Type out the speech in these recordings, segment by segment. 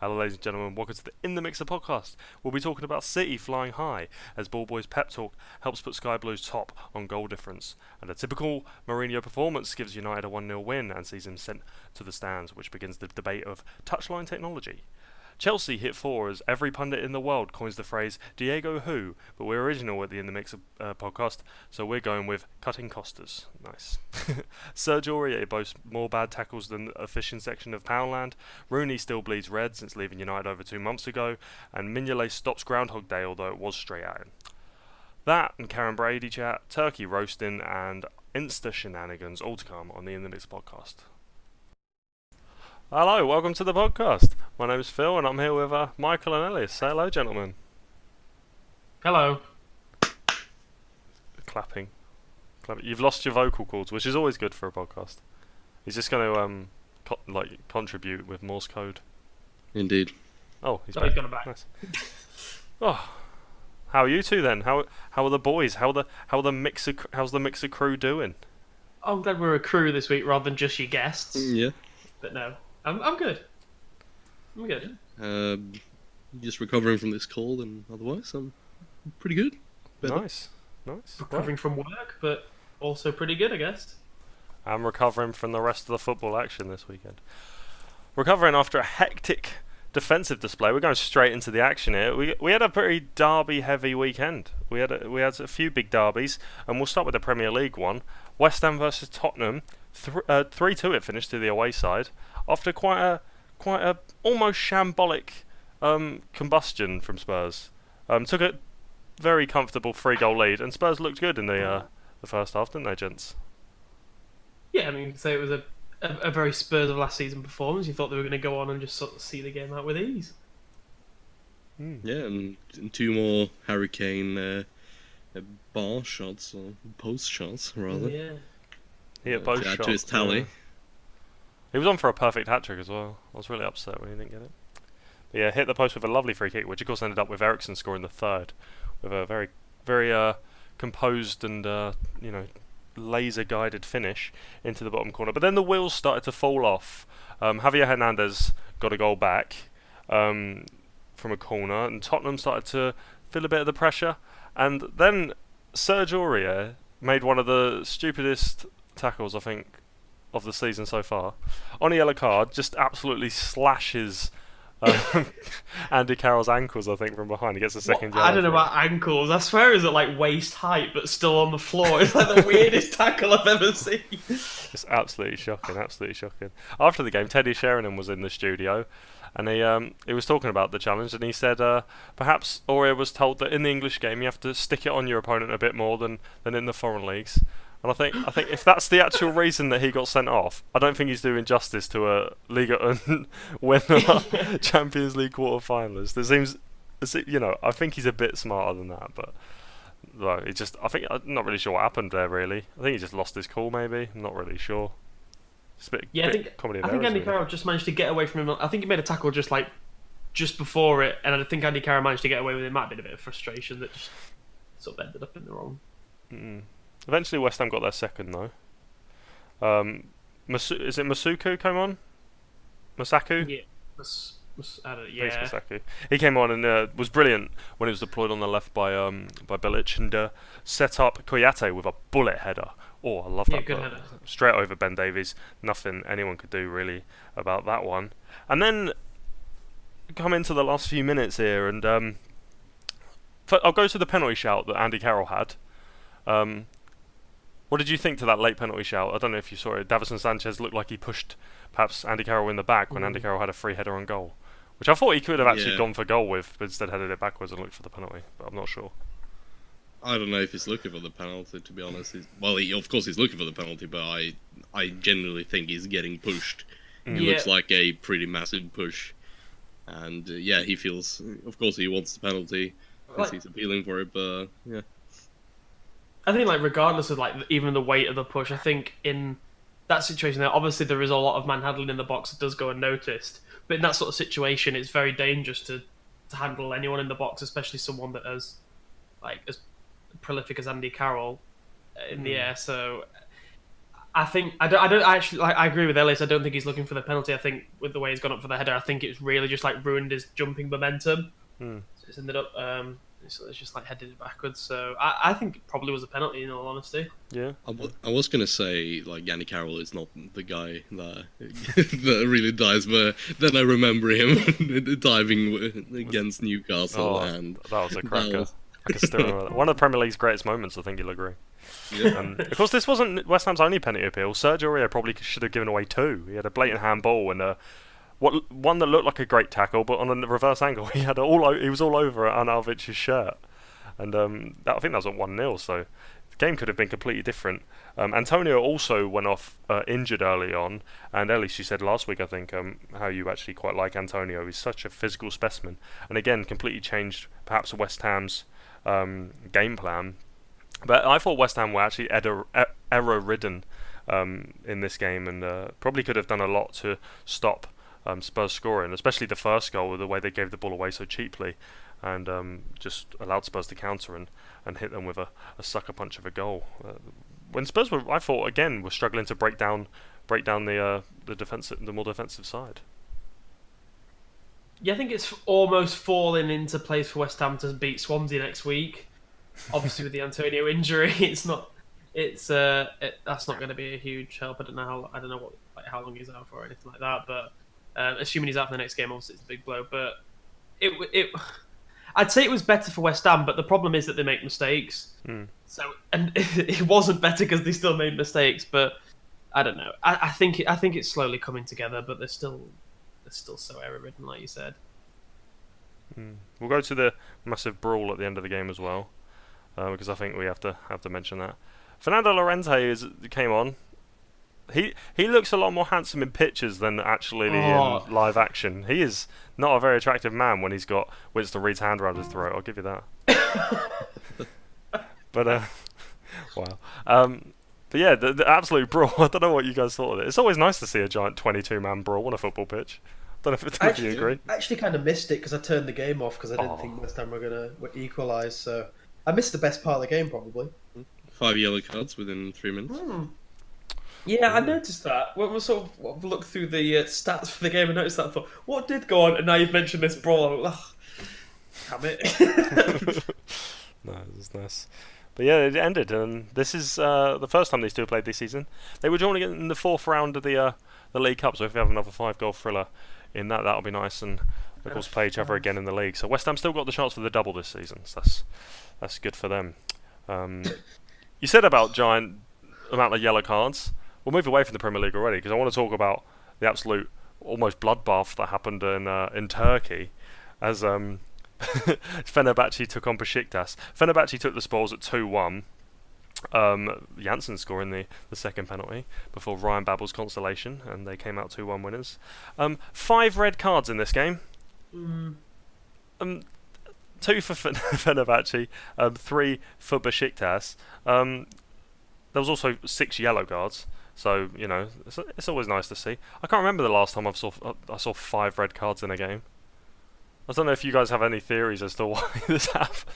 Hello, ladies and gentlemen. Welcome to the In the Mixer podcast. We'll be talking about City flying high as Ball Boys pep talk helps put Sky Blues top on goal difference, and a typical Mourinho performance gives United a 1-0 win and sees him sent to the stands, which begins the debate of touchline technology. Chelsea hit four as every pundit in the world coins the phrase Diego who, but we're original at the In the Mix podcast, so we're going with cutting Costas. Nice. Serge Aurier boasts more bad tackles than a fishing section of Poundland. Rooney still bleeds red since leaving United over 2 months ago, and Mignolet stops Groundhog Day, although it was straight at him. That and Karen Brady chat, turkey roasting, and Insta shenanigans all to come on the In the Mix podcast. Hello, welcome to the podcast. My name is Phil and I'm here with Michael and Elias. Say hello, gentlemen. Hello. Clapping. You've lost your vocal cords, which is always good for a podcast. He's just going to contribute with Morse code. Indeed. Oh, he's So back. he's gone back. Nice. Oh, how are you two then? How are the boys? How's the mixer crew doing? I'm glad we're a crew this week rather than just your guests. Yeah. But no, I'm good. I'm good. Just recovering from this cold, and otherwise I'm pretty good. Better. Nice. Recovering from work, but also pretty good, I guess. I'm recovering from the rest of the football action this weekend. Recovering after a hectic defensive display. We're going straight into the action here. We had a pretty derby-heavy weekend. We had a few big derbies, and we'll start with the Premier League one. West Ham versus Tottenham. 3-2 it finished to the away side after quite a almost shambolic combustion from Spurs. Took a very comfortable 3-goal lead, and Spurs looked good in the first half, didn't they, gents? Yeah, I mean, so it was a very Spurs of last season performance. You thought they were going to go on and just sort of see the game out with ease. Yeah, and two more Harry Kane bar shots or post shots rather. Yeah. He hit both to add shots. to his tally. Yeah. He was on for a perfect hat-trick as well. I was really upset when he didn't get it. But yeah, hit the post with a lovely free kick, which of course ended up with Eriksen scoring the third, with a very, very composed and laser-guided finish into the bottom corner. But then the wheels started to fall off. Javier Hernandez got a goal back from a corner, and Tottenham started to feel a bit of the pressure. And then Serge Aurier made one of the stupidest tackles, I think, of the season so far. On a yellow card, just absolutely slashes Andy Carroll's ankles, I think, from behind. He gets a second yellow. I don't know for it. about ankles. I swear it's at like waist height, but still on the floor. It's like the weirdest tackle I've ever seen. It's absolutely shocking, absolutely shocking. After the game, Teddy Sheringham was in the studio, and he was talking about the challenge, and he said perhaps Aurier was told that in the English game you have to stick it on your opponent a bit more than in the foreign leagues. And I think if that's the actual reason that he got sent off, I don't think he's doing justice to a Liga and winner, Champions League quarter-finalist. I think he's a bit smarter than that, but no, I'm not really sure what happened there. Really, I think he just lost his cool. Maybe I'm not really sure. It's a bit, Yeah, I bit think comedy of Andy errors, really. Carroll just managed to get away from him. I think he made a tackle just before it, and I think Andy Carroll managed to get away with it. It might have been a bit of frustration that just sort of ended up in the wrong. Mm. Eventually, West Ham got their second though. Is it Masuku came on? Masaku? Yeah, I don't, Thanks, yeah. Masaku. He came on and was brilliant when he was deployed on the left by Bilic and set up Koyate with a bullet header. Oh, I love Yeah, that. good bullet. header. Straight over Ben Davies. Nothing anyone could do really about that one. And then come into the last few minutes here, and I'll go to the penalty shout that Andy Carroll had. What did you think to that late penalty shout? I don't know if you saw it. Davison Sanchez looked like he pushed perhaps Andy Carroll in the back when Andy Carroll had a free header on goal, which I thought he could have actually Yeah. gone for goal with, but instead headed it backwards and looked for the penalty. But I'm not sure. I don't know if he's looking for the penalty, to be honest. Of course he's looking for the penalty, but I genuinely think he's getting pushed. It Yeah. looks like a pretty massive push. And yeah, he feels, of course he wants the penalty, because he's appealing for it, but yeah. I think, like, regardless of like even the weight of the push, I think in that situation, obviously there is a lot of manhandling in the box that does go unnoticed. But in that sort of situation, it's very dangerous to handle anyone in the box, especially someone that is like as prolific as Andy Carroll in the air. So I think I actually like, I agree with Elias. I don't think he's looking for the penalty. I think with the way he's gone up for the header, I think it's really just like ruined his jumping momentum. Hmm. So it's ended up it's just like headed it backwards. So I think it probably was a penalty in all honesty. Yeah. I was gonna say like Yannick Carroll is not the guy that that really dies, but then I remember him diving against Newcastle, and that was a cracker. was- I can still remember that. One of the Premier League's greatest moments, I think you'll agree. Yeah. Of course, this wasn't West Ham's only penalty appeal. Sergio Aurier probably should have given away 2. He had a blatant handball and one that looked like a great tackle, but on a reverse angle, he was all over Arnautovic's shirt, and I think that was at 1-0. So the game could have been completely different. Antonio also went off injured early on, and Elias, you said last week, I think, how you actually quite like Antonio. He's such a physical specimen, and again, completely changed perhaps West Ham's game plan. But I thought West Ham were actually error-ridden in this game, and probably could have done a lot to stop Spurs scoring, especially the first goal, with the way they gave the ball away so cheaply, and just allowed Spurs to counter and hit them with a sucker punch of a goal. When Spurs were, I thought again, were struggling to break down the more defensive side. Yeah, I think it's almost fallen into place for West Ham to beat Swansea next week. Obviously, with the Antonio injury, that's not going to be a huge help. I don't know how long he's out for or anything like that. But assuming he's out for the next game, obviously it's a big blow. But I'd say it was better for West Ham. But the problem is that they make mistakes. So and it wasn't better because they still made mistakes. But I don't know. I think it's slowly coming together. But they're still so error-ridden, like you said. We'll go to the massive brawl at the end of the game as well. Because I think we have to mention that Fernando Llorente came on. He looks a lot more handsome in pictures than actually in live action. He is not a very attractive man when he's got Winston Reid's hand around his throat. I'll give you that. But wow. But yeah, the absolute brawl. I don't know what you guys thought of it. It's always nice to see a giant 22-man brawl on a football pitch. Don't know if you agree. I actually kind of missed it because I turned the game off because I didn't think West Ham were going to equalise. So I missed the best part of the game, probably. 5 yellow cards within 3 minutes. Yeah, I noticed that. When we sort of looked through the stats for the game, I noticed that. I thought, what did go on? And now you've mentioned this brawl. I'm like, damn it. No, it was nice. But yeah, it ended, and this is the first time these two played this season. They were joining in the 4th round of the League Cup, so if we have another 5-goal thriller in that'll be nice, and of course play each other again in the league. So West Ham still got the chance for the double this season, so that's good for them. You said about giant amount of yellow cards. We'll move away from the Premier League already because I want to talk about the absolute almost bloodbath that happened in Turkey as Fenerbahce took on Besiktas. Fenerbahce took the spoils at 2-1. Janssen scoring the second penalty before Ryan Babel's consolation, and they came out 2-1 winners. 5 red cards in this game. 2 for Fenerbahce, 3 for Besiktas. There was also 6 yellow cards, so you know it's always nice to see. I can't remember the last time I saw 5 red cards in a game. I don't know if you guys have any theories as to why this happened.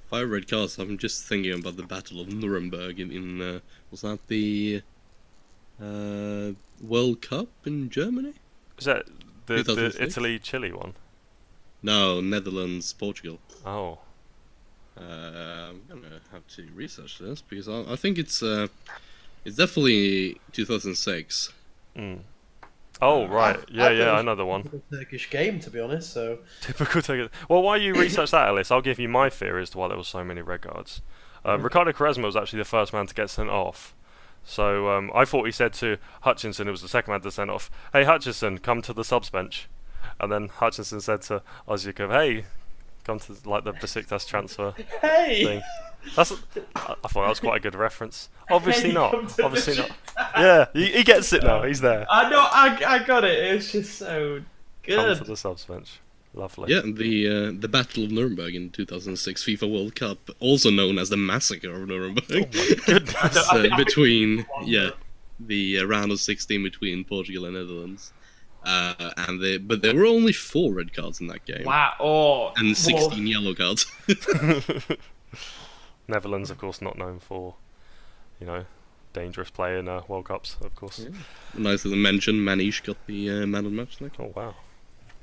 5 red cards. I'm just thinking about the Battle of Nuremberg in was that the World Cup in Germany? Was that the 2006? Italy-Chile one? No, Netherlands, Portugal. Oh. I'm gonna have to research this because I think it's definitely 2006. Oh right, yeah, I know the one. Typical Turkish game, to be honest. So Typical Turkish. Well, while you research that, Elias, I'll give you my theory as to why there were so many red cards. Ricardo Quaresma was actually the first man to get sent off. So I thought he said to Hutchinson, who was the second man to send off, "Hey Hutchinson, come to the subs bench." And then Hutchinson said to Ozykov, "Hey, come to like the Besiktas transfer thing." I thought that was quite a good reference. Obviously not. Obviously not. Yeah, he gets it now. He's there. I know. I got it. It's just so good. Come to the subs bench. Lovely. Yeah, the Battle of Nuremberg in 2006 FIFA World Cup, also known as the Massacre of Nuremberg. Oh my goodness. Between the round of 16 between Portugal and Netherlands. But there were only 4 red cards in that game. Wow. Oh. And 16 yellow cards. Netherlands, of course, not known for, dangerous play in World Cups, of course. Yeah. Nice little mention. Manish got the man of the match. Like. Oh wow,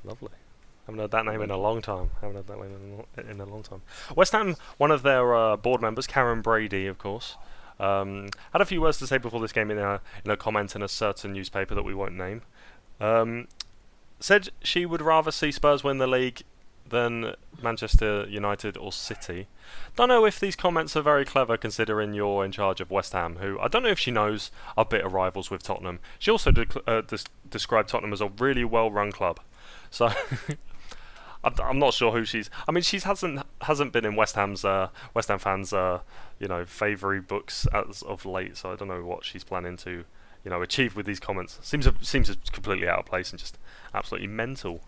lovely. Haven't heard that name in a long time. West Ham, one of their board members, Karen Brady, of course, had a few words to say before this game in a comment in a certain newspaper that we won't name. Said she would rather see Spurs win the league than Manchester United or City. Don't know if these comments are very clever considering you're in charge of West Ham, who I don't know if she knows are bitter rivals with Tottenham. She also described Tottenham as a really well-run club. So I'm not sure who she's. I mean, she hasn't been in West Ham fans' favoury books as of late. So I don't know what she's planning to achieve with these comments. Seems completely out of place and just absolutely mental.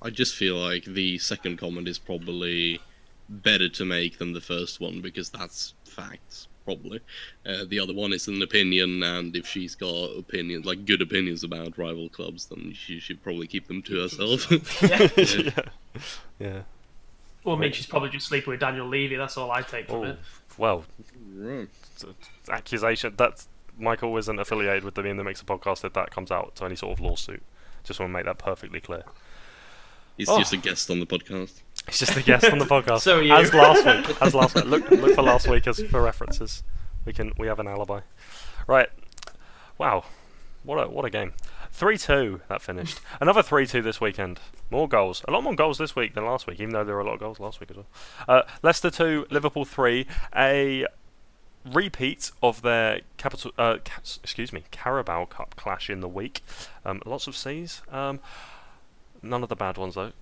I just feel like the second comment is probably better to make than the first one because that's facts, probably. The other one is an opinion, and if she's got opinions, like good opinions about rival clubs, then she should probably keep them to herself. Yeah. Well, I mean, she's probably just sleeping with Daniel Levy. That's all I take from it. Well, Right. accusation. That's Michael isn't affiliated with the Me and the Mixer podcast. If that comes out to any sort of lawsuit, just want to make that perfectly clear. He's just a guest on the podcast. He's just a guest on the podcast. So are you. As last week. Look for last week for references. We have an alibi. Right. Wow. What a game. 3-2 that finished. Another 3-2 this weekend. More goals. A lot more goals this week than last week, even though there were a lot of goals last week as well. Leicester 2, Liverpool 3. A repeat of their Carabao Cup clash in the week. Lots of C's. None of the bad ones though.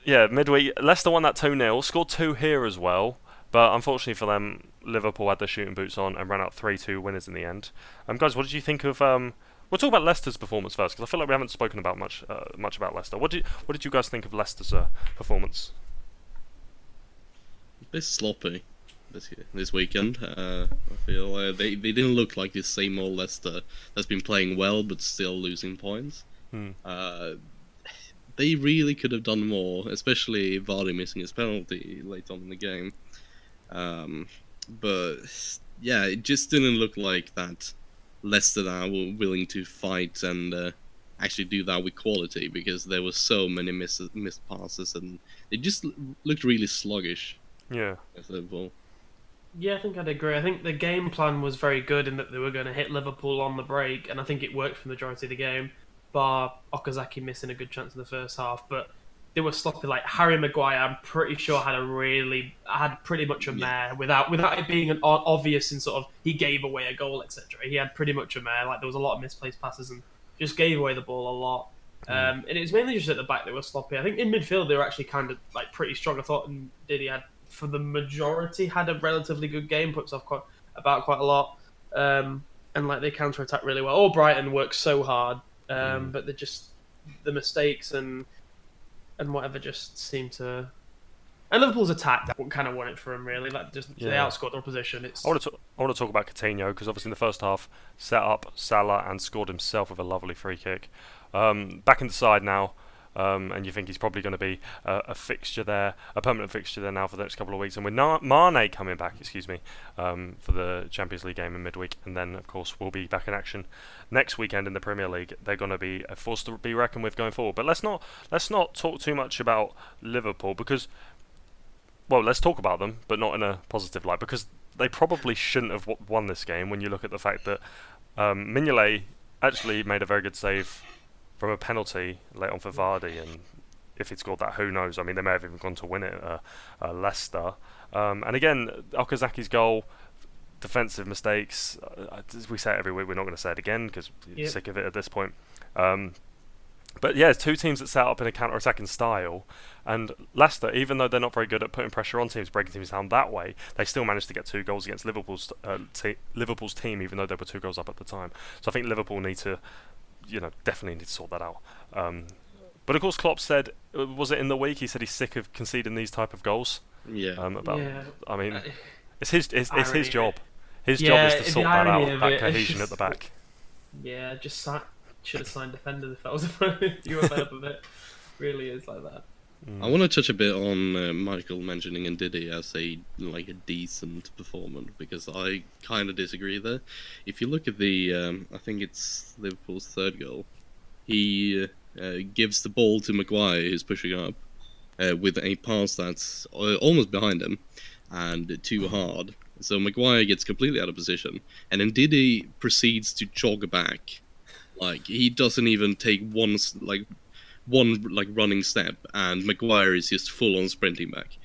Midweek, Leicester won that 2-0, scored 2 here as well, but unfortunately for them, Liverpool had their shooting boots on and ran out 3-2 winners in the end. Guys, what did you think of? We'll talk about Leicester's performance first because I feel like we haven't spoken about much about Leicester. What did you guys think of Leicester's performance? A bit sloppy this weekend. I feel they didn't look like the same old Leicester that's been playing well but still losing points. They really could have done more, especially Vardy missing his penalty late on in the game. But yeah, it just didn't look like that Leicester that were willing to fight and actually do that with quality because there were so many missed passes and it just looked really sluggish. Yeah. Yeah, I think I'd agree. I think the game plan was very good in that they were going to hit Liverpool on the break, and I think it worked for the majority of the game. Bar Okazaki missing a good chance in the first half, but they were sloppy. Like Harry Maguire, I'm pretty sure had pretty much a mare without it being an obvious in sort of he gave away a goal, etc. He had pretty much a mare. Like there was a lot of misplaced passes and just gave away the ball a lot. And it was mainly just at the back they were sloppy. I think in midfield they were actually kind of like pretty strong. I thought and Diddy had for the majority had a relatively good game, puts off quite a lot, and like they counter attack really well. Brighton works so hard. But the mistakes and whatever just seem to. And Liverpool's attack that kind of won it for them really. Like they outscored their opposition. I want to talk about Coutinho because obviously in the first half set up Salah and scored himself with a lovely free kick. Back in the side now. And you think he's probably going to be a fixture there, a permanent fixture there now for the next couple of weeks. And with Mane coming back, for the Champions League game in midweek, and then of course we'll be back in action next weekend in the Premier League. They're going to be a force to be reckoned with going forward. But let's not talk too much about Liverpool because, well, let's talk about them, but not in a positive light because they probably shouldn't have won this game. When you look at the fact that Mignolet actually made a very good save from a penalty late on for Vardy, and if he'd scored that, who knows? I mean, they may have even gone to win it, Leicester. And again, Okazaki's goal, defensive mistakes. As we say it every week, we're not going to say it again because we're sick of it at this point. But yeah, it's two teams that set up in a counter-attacking style, and Leicester, even though they're not very good at putting pressure on teams, breaking teams down that way, they still managed to get 2 goals against Liverpool's team, even though there were 2 goals up at the time. So I think Liverpool need to, definitely need to sort that out. But of course, Klopp said, was it in the week? He said he's sick of conceding these type of goals. Yeah. I mean, it's his job. His job is to sort that out, that cohesion at the back. Yeah, should have signed defenders if that was you were fed up of it. Really is like that. I want to touch a bit on Michael mentioning Ndidi as a decent performer, because I kind of disagree there. If you look at the, I think it's Liverpool's third goal, he gives the ball to Maguire, who's pushing up, with a pass that's almost behind him and too hard. So Maguire gets completely out of position, and Ndidi proceeds to jog back. Like, he doesn't even take one running step, and Maguire is just full on sprinting back.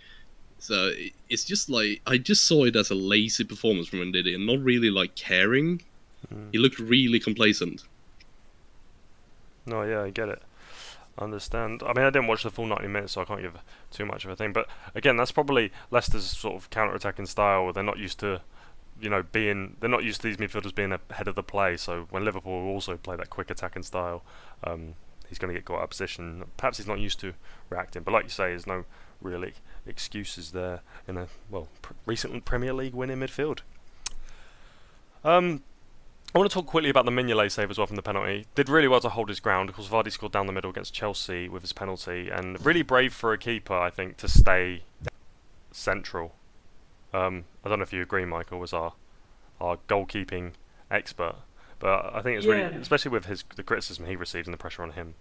So it's just like, I just saw it as a lazy performance from Ndidi and not really like caring. He looked really complacent. No, yeah, I get it. I understand. I mean, I didn't watch the full 90 minutes, so I can't give too much of a thing. But again, that's probably Leicester's sort of counter-attacking style. They're not used to, they're not used to these midfielders being ahead of the play. So when Liverpool also play that quick attacking style, he's going to get caught out of position. Perhaps he's not used to reacting. But like you say, there's no really excuses there in a recent Premier League win in midfield. I want to talk quickly about the Mignolet save as well from the penalty. Did really well to hold his ground. Of course, Vardy scored down the middle against Chelsea with his penalty, and really brave for a keeper, I think, to stay central. I don't know if you agree, Michael, was our goalkeeping expert, but I think it's really, especially with the criticism he received and the pressure on him.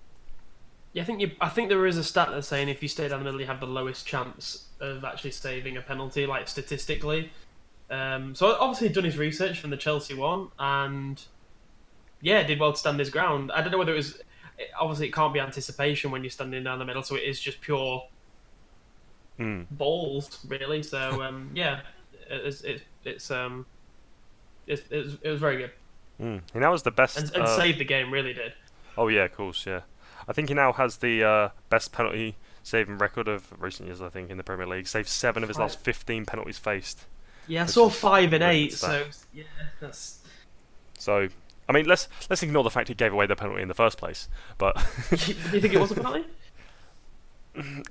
Yeah, I think there is a stat that's saying if you stay down the middle, you have the lowest chance of actually saving a penalty, like statistically. So obviously he'd done his research from the Chelsea one, and did well to stand his ground. I don't know whether it was, obviously it can't be anticipation when you're standing down the middle, so it is just pure balls, really. So it was very good. He now has the best and saved the game, really did. Oh yeah, of course, yeah. I think he now has the best penalty saving record of recent years. I think in the Premier League, saved 7 of his last 15 penalties faced. Yeah, I saw 5 and 8, so yeah, that's. So, I mean, let's ignore the fact he gave away the penalty in the first place. But do you think it was a penalty?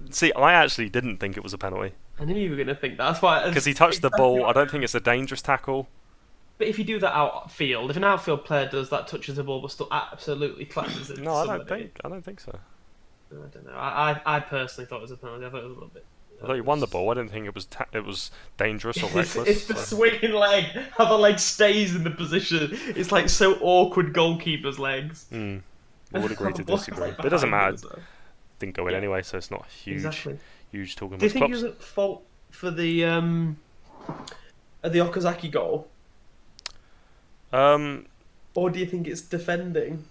See, I actually didn't think it was a penalty. I knew you were going to think that. That's why. Because he touched the ball. I don't think it's a dangerous tackle. But if you do that outfield, if an outfield player does that, touches the ball, but still absolutely clashes it. No, I don't think so. I don't know. I personally thought it was a penalty. I thought it was a little bit. I thought he won the ball. I didn't think it was dangerous or reckless. It's the swinging leg. How the leg stays in the position. It's like so awkward. Goalkeeper's legs. I would agree to disagree, but it doesn't matter. Didn't go in anyway, so it's not huge. Huge talking. Do you think he was at fault for the Okazaki goal? Or do you think it's defending?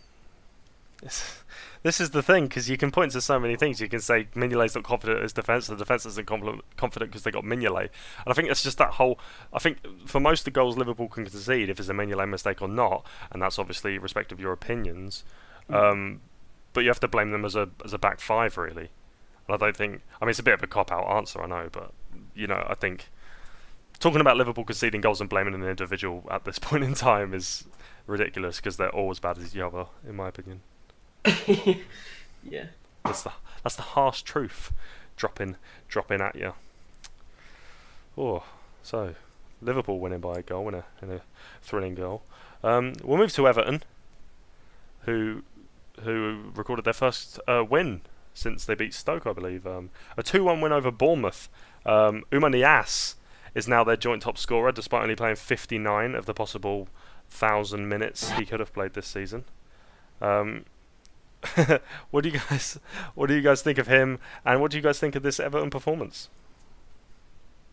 This is the thing, because you can point to so many things. You can say Mignolet's not confident in his defence, the defence isn't confident because they got Mignolet. And I think it's just that whole... I think for most of the goals Liverpool can concede, if it's a Mignolet mistake or not, and that's obviously respective of your opinions, but you have to blame them as a back five, really. And I don't think... I mean, it's a bit of a cop-out answer, I know, but, I think... Talking about Liverpool conceding goals and blaming an individual at this point in time is ridiculous, because they're all as bad as the other, in my opinion. Yeah, that's the harsh truth dropping at you. Oh, so Liverpool winning by a goal in a thrilling goal. We'll move to Everton, who recorded their first win since they beat Stoke, I believe. A 2-1 win over Bournemouth. Oumar Niasse is now their joint top scorer, despite only playing 59 of the possible 1,000 minutes he could have played this season. What do you guys think of him, and what do you guys think of this Everton performance?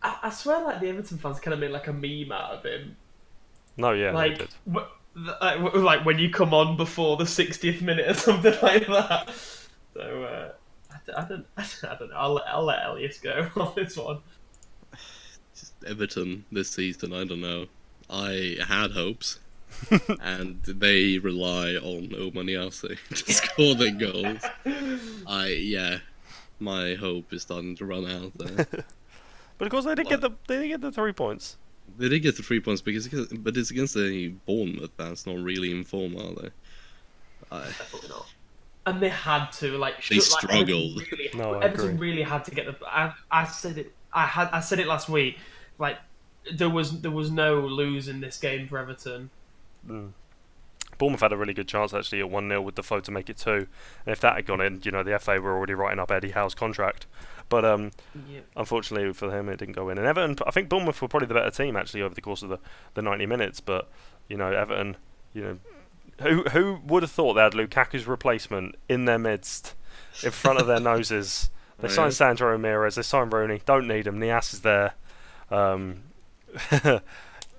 I swear, like, the Everton fans kind of made like a meme out of him. No, yeah, like, they did. Like when you come on before the 60th minute or something like that. So I don't know. I'll let Elias go on this one. Just Everton this season, I don't know. I had hopes. And they rely on Oumar Niasse to score their goals. My hope is starting to run out there. But of course, they did get the 3 points. They did get the 3 points but it's against a Bournemouth that's not really in form, are they? Definitely not. And they had to they struggled. Everton really had to get the. I said it last week. Like there was no lose in this game for Everton. Bournemouth Bournemouth had a really good chance actually at 1-0 with Defoe to make it 2, and if that had gone in, the FA were already writing up Eddie Howe's contract. But unfortunately for him, it didn't go in. And Everton, I think Bournemouth were probably the better team actually over the course of the 90 minutes. But Everton, who would have thought they had Lukaku's replacement in their midst, in front of their noses? They signed Sandro Ramirez, they signed Rooney. Don't need him. Nias is there.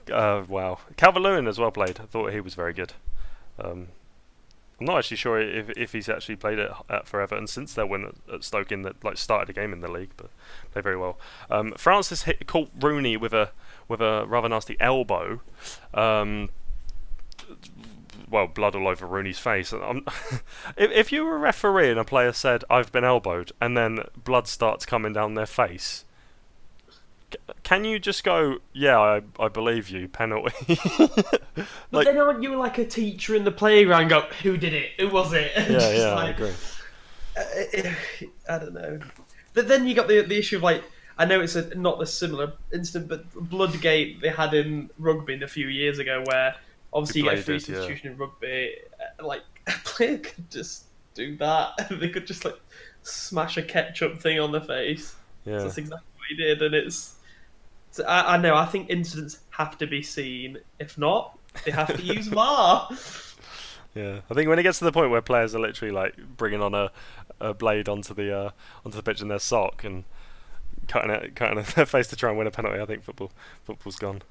Wow, Calvert-Lewin as well played. I thought he was very good. I'm not actually sure if he's actually played for Everton since their win at Stoke started a game in the league, but played very well. Francis caught Rooney with a rather nasty elbow. Well, blood all over Rooney's face. If you were a referee and a player said, "I've been elbowed," and then blood starts coming down their face, can you just go, "Yeah, I believe you, penalty"? But then aren't you like a teacher in the playground and go, "Who did it? Who was it?" Yeah, I agree. I don't know. But then you got the issue of I know it's not a similar incident, but Bloodgate they had in rugby a few years ago, where obviously you get a free substitution in rugby. A player could just do that. They could just smash a ketchup thing on the face. Yeah, so that's exactly what he did, and I know. I think incidents have to be seen. If not, they have to use VAR. Yeah, I think when it gets to the point where players are literally bringing on a blade onto the pitch in their sock and cutting their face to try and win a penalty, I think football's gone.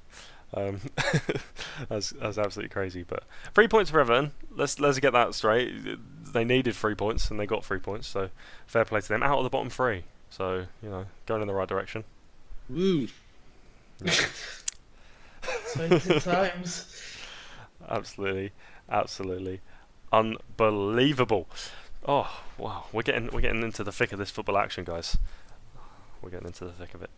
That's absolutely crazy. But 3 points for Everton. Let's get that straight. They needed 3 points and they got 3 points. So fair play to them. Out of the bottom 3. So going in the right direction. Woo. So good times. Absolutely unbelievable. Oh wow, we're getting into the thick of this football action, guys. We're getting into the thick of it.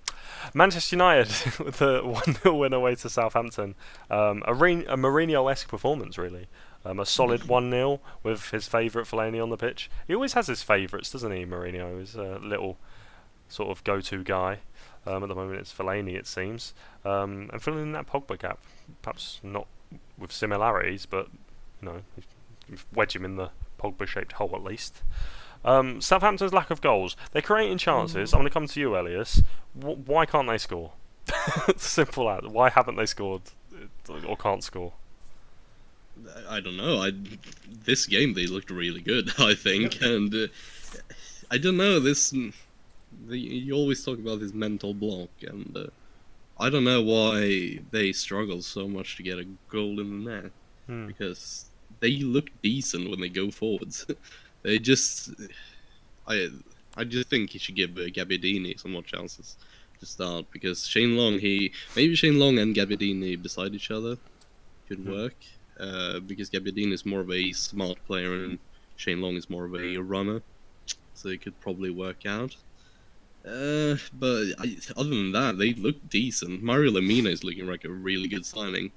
Manchester United with a 1-0 win away to Southampton. A Mourinho-esque performance, really. A solid 1-0 with his favourite Fellaini on the pitch. He always has his favourites, doesn't he, Mourinho? He's a little sort of go-to guy. At the moment it's Fellaini, it seems. And filling in that Pogba gap. Perhaps not with similarities, but you wedge him in the Pogba-shaped hole at least. Southampton's lack of goals. They're creating chances. I'm going to come to you, Elias. Why can't they score? Simple as. Why haven't they scored or can't score? I don't know. This game they looked really good, I think, and I don't know. You always talk about this mental block, and I don't know why they struggle so much to get a goal in the net, because they look decent when they go forwards. They just, I just think he should give Gabbiadini some more chances to start, because Shane Long and Gabbiadini beside each other could work, because Gabbiadini is more of a smart player and Shane Long is more of a runner, so it could probably work out. But other than that, they look decent. Mario Lemina is looking like a really good signing,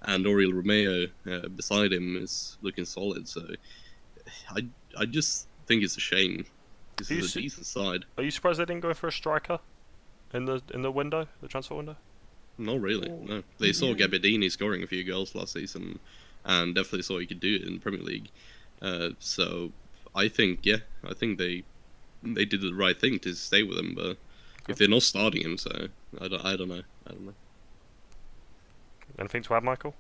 and Oriol Romeo beside him is looking solid. So I just think it's a shame. This is a decent side. Are you surprised they didn't go for a striker in the window, the transfer window? Not really. No, they saw Gabbiadini scoring a few goals last season, and definitely saw he could do it in the Premier League. So I think they did the right thing to stay with him, but if they're not starting him, so I don't know. Anything to add, Michael?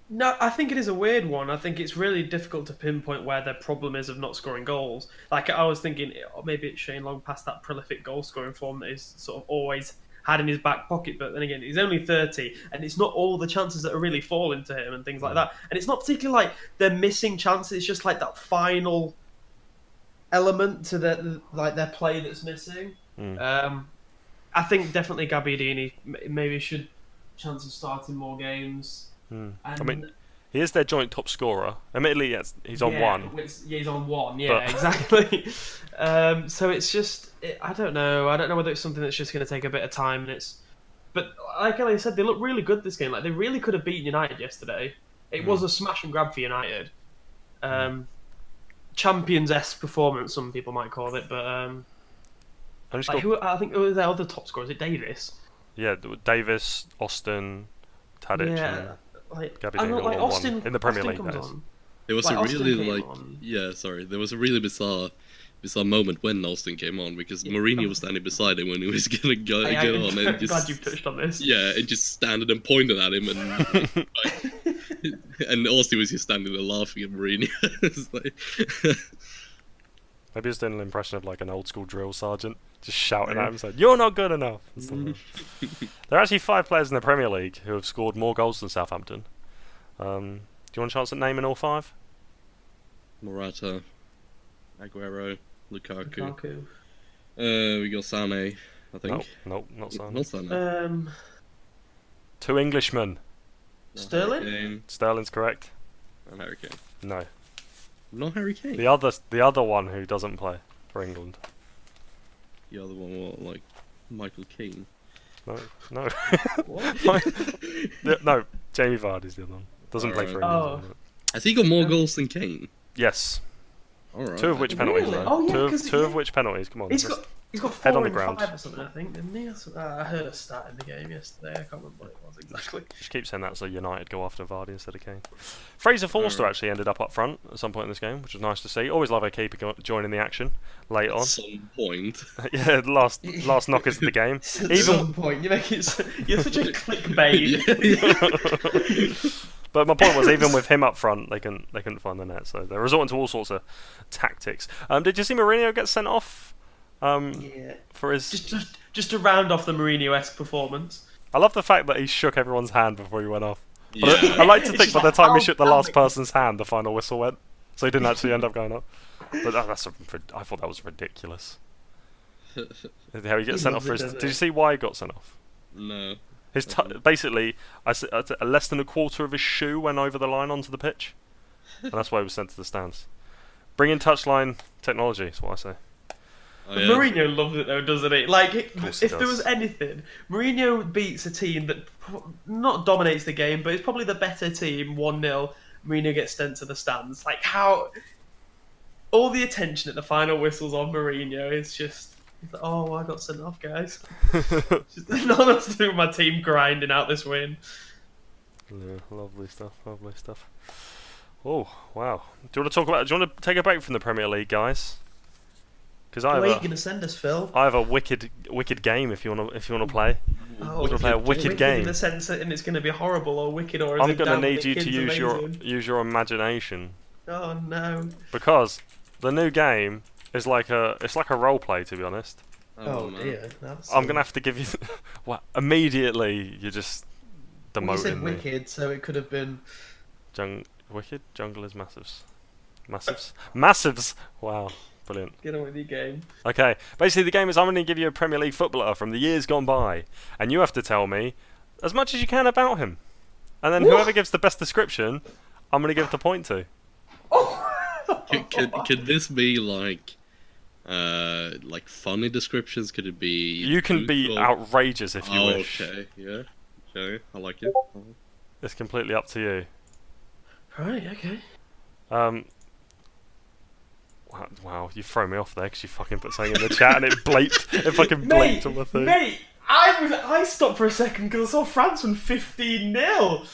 No, I think it is a weird one. I think it's really difficult to pinpoint where their problem is of not scoring goals. I was thinking maybe it's Shane Long past that prolific goal scoring form that he's sort of always had in his back pocket, but then again, he's only 30, and it's not all the chances that are really falling to him and things like that. And it's not particularly they're missing chances, it's just that final element to their play that's missing. I think definitely Gabbiadini maybe should chance of starting more games. And I mean, he is their joint top scorer. Admittedly, yes, he's on one. He's on one. Yeah, exactly. So it's just I don't know. I don't know whether it's something that's just going to take a bit of time. But like I said, they look really good this game. They really could have beaten United yesterday. It was a smash and grab for United. Champions-esque performance, some people might call it, but I think it was their other top scorer. Is it Davis? Yeah, Davis, Austin, Tadic, and Gabbiadini all Austin, in the Premier Austin League. Comes on. There was Like, a Austin really came on. there was a really bizarre moment when Austin came on because Mourinho was standing beside him when he was gonna go I'm get on, and glad just you've touched on this. and just standing and pointing at him, and and Austin was just standing there laughing at Mourinho. It's like, Maybe he's doing an impression of like an old school drill sergeant, just shouting at him saying, "You're not good enough." and stuff like that. There are actually 5 players in the Premier League who have scored more goals than Southampton. Do you want a chance at naming all 5? Morata, Aguero, Lukaku. Lukaku. We got Sané, I think. Nope, not Son. Not Sané. 2 Englishmen. Sterling? Harry Kane. Sterling's correct. And Harry Kane. No, Not Harry Kane. the other one who doesn't play for England. The other one, like Michael Keane. No. What? No, Jamie Vardy's the other one. Doesn't play for England. Oh. doesn't it? Has he got more goals than Kane? Yes. All right. 2 of which penalties, Really? though. Oh, yeah, 2 of which penalties, come on. He's got Head 4 on the in ground. 5 or something, I think, didn't he? I heard a stat in the game yesterday. I can't remember what it was exactly. Just keep saying that so United go after Vardy instead of Kane. Fraser Forster actually ended up front at some point in this game, which was nice to see. Always love a keeper joining the action late on. At some point. Yeah, last knockers of the game. At Even some point, you're such a clickbait. But my point was, even with him up front, they couldn't find the net, so they're resorting to all sorts of tactics. Did you see Mourinho get sent off? Yeah. For his. Just to round off the Mourinho-esque performance. I love the fact that he shook everyone's hand before he went off. Yeah. But I like to It's think just by the like, time he oh, shook the last damn it. person's hand, the final whistle went, so he didn't actually end up going up. But I thought that was ridiculous. How he gets He sent off loves for it, his. doesn't Did you he? see why he got sent off? No. His basically, less than a quarter of his shoe went over the line onto the pitch, and that's why he was sent to the stands. Bring in touchline technology, is what I say. Oh, But yeah. Mourinho loves it though, doesn't he? Like, course he if there does. was anything, Mourinho beats a team that not dominates the game, but it's probably the better team 1-0. Mourinho gets sent to the stands. Like, how all the attention at the final whistles on Mourinho is just, it's like, oh, I got sent off, guys. Just, none of us doing my team grinding out this win. Yeah, lovely stuff. Oh wow! Do you want to take a break from the Premier League, guys? Because I Where are you have going to send us, Phil? I have a wicked game if you want to play. Oh, We're gonna play a wicked game. in the sense that, and it's going to be horrible or wicked, or is I'm it gonna damn need you to wicked, amazing? use your imagination, Oh no! because the new game is like a role play, to be honest. Oh, man. dear. That's, I'm gonna have to give you. Well, immediately you're just well, you said demoting me. wicked, so it could have been. Wicked jungle is massives. Wow, brilliant. Get on with your game. Okay, basically the game is I'm going to give you a Premier League footballer from the years gone by, and you have to tell me as much as you can about him, and then whoever gives the best description, I'm going to give the point to. Could this be like funny descriptions? Could it be? You can be truthful? outrageous if you Oh, wish. okay, yeah, okay, I like it. It's completely up to you. Right. Okay. Wow, you throw me off there because you fucking put something in the chat and it fucking Mate, blinked on the thing. mate, I stopped for a second because I saw France won 15-0.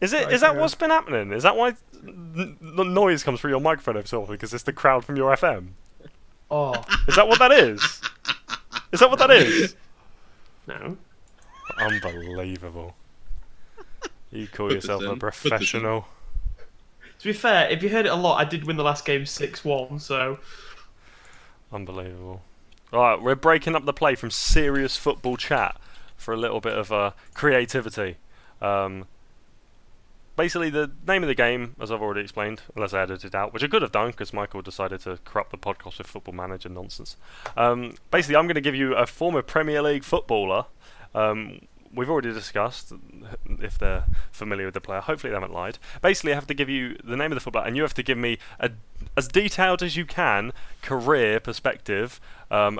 Is it? Right, Is that yeah. what's been happening? Is that why the noise comes through your microphone every so often? Because it's the crowd from your FM. Oh Is that what that is? Is that what that is? no. Unbelievable. You call Put this yourself a in, put this in. professional. To be fair, if you heard it a lot, I did win the last game 6-1. So Unbelievable. Alright, we're breaking up the play from serious football chat for a little bit of creativity. Basically, the name of the game, as I've already explained, unless I edited it out, which I could have done because Michael decided to corrupt the podcast with Football Manager nonsense. Basically, I'm going to give you a former Premier League footballer. We've already discussed if they're familiar with the player. Hopefully they haven't lied. Basically, I have to give you the name of the footballer, and you have to give me as detailed as you can career perspective,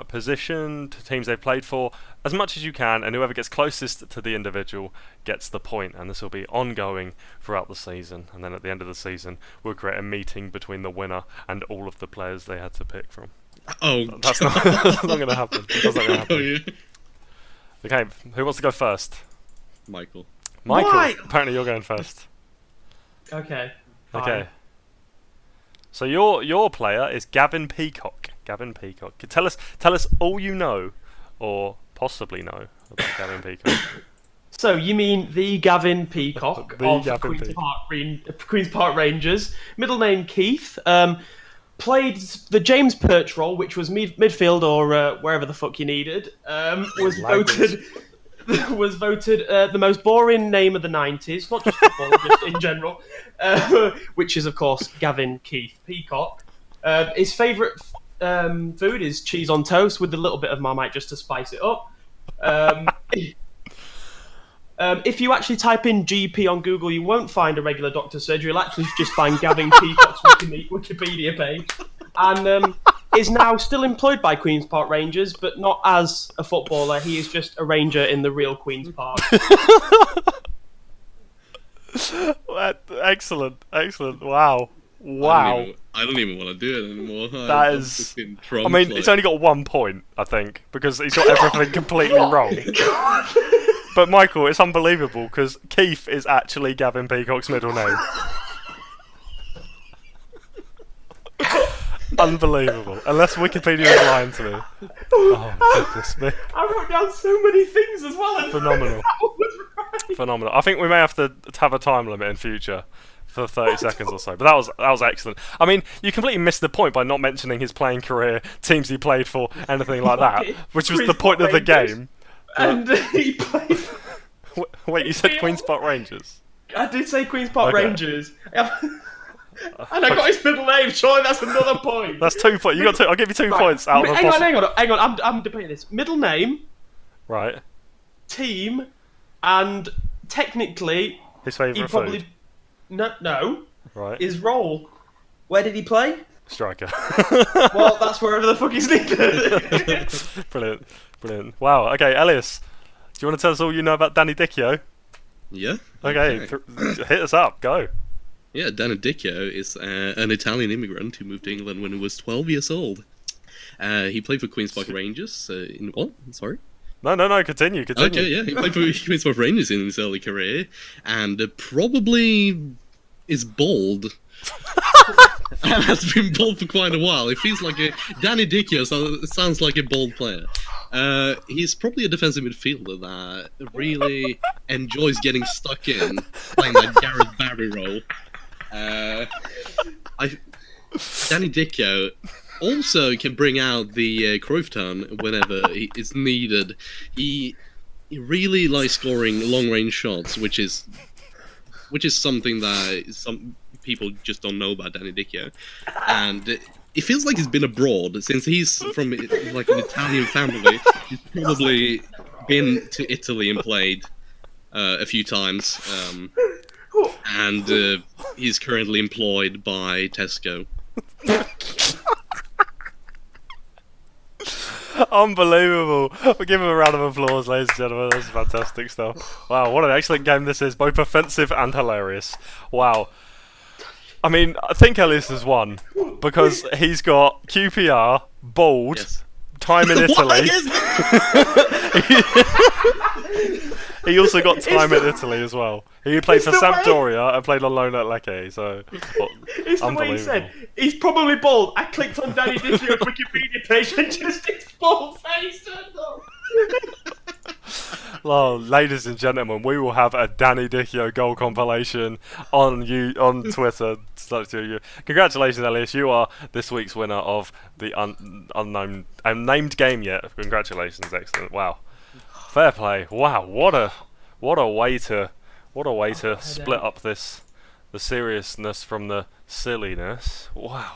position, teams they've played for, as much as you can, and whoever gets closest to the individual gets the point. And this will be ongoing throughout the season. And then at the end of the season, we'll create a meeting between the winner and all of the players they had to pick from. Oh, That's not going to happen. That's not going to oh happen. yeah. Okay, who wants to go first? Michael. Michael. Why? Apparently you're going first. okay. Okay. So your player is Gavin Peacock. Gavin Peacock. Tell us all you know, or possibly know, about Gavin Peacock. So you mean the Gavin Peacock The of Gavin Queen's Park Rangers? Middle name Keith. Played the James Perch role, which was midfield or wherever the fuck you needed. Was voted the most boring name of the 90s, not just football, just in general. Which is of course Gavin Keith Peacock. His favourite food is cheese on toast with a little bit of Marmite just to spice it up. If you actually type in GP on Google, you won't find a regular doctor's surgery. You'll actually just find Gavin Peacock's Wikipedia page. And is now still employed by Queen's Park Rangers, but not as a footballer. He is just a ranger in the real Queen's Park. Excellent. Wow. I don't even want to do it anymore. That is. I mean, it's only got 1 point, I think, because he's got everything completely wrong. But Michael, it's unbelievable because Keith is actually Gavin Peacock's middle name. Unbelievable. Unless Wikipedia is lying to me. Oh, goodness me. I wrote down so many things as well. Phenomenal. Right. Phenomenal. I think we may have to have a time limit in future for 30 seconds or so. But that was excellent. I mean, you completely missed the point by not mentioning his playing career, teams he played for, anything like that, which was the point of the game. And he played... Wait, you said Queen's Park Rangers? I did say Queen's Park Rangers. And I got his middle name. Surely that's another point. That's 2 points. You got 2. I'll give you 2 points out of a hang on. I'm debating this. Middle name, right? Team, and technically his favourite food. No. Right. His role. Where did he play? Striker. Well, that's wherever the fuck he's needed. Brilliant. Wow. Okay, Elias, do you want to tell us all you know about Danny Dichio? Yeah. Okay. Hit us up. Go. Yeah, Danny Dichio is an Italian immigrant who moved to England when he was 12 years old. He played for Queen's Park Rangers in what? Sorry? No, continue. Okay, yeah, he played for Queen's Park Rangers in his early career, and probably is bald. And has been bald for quite a while. It feels like Danny Dichio sounds like a bald player. He's probably a defensive midfielder that really enjoys getting stuck in, playing that Gareth Barry role. Danny Dichio also can bring out the Cruyff turn whenever it's needed. He really likes scoring long-range shots, which is something that some people just don't know about Danny Dichio. And it feels like he's been abroad since he's from like an Italian family. He's probably been to Italy and played a few times. And he's currently employed by Tesco. Unbelievable. We'll give him a round of applause, ladies and gentlemen. That's fantastic stuff. Wow, what an excellent game this is, both offensive and hilarious. Wow. I mean, I think Elias has won because he's got QPR, bald, Yes. time in Italy. He also got time in Italy as well. He played for Sampdoria and played on loan at Lecce, so It's the way he said, he's probably bald. I clicked on Danny Dichio's Wikipedia page and just his bald face turned up. Well, ladies and gentlemen, we will have a Danny Dichio goal compilation on Twitter. Congratulations, Elias! You are this week's winner of the unnamed game yet. Congratulations, excellent! Wow, fair play! Wow, what a way to split up the seriousness from the silliness. Wow,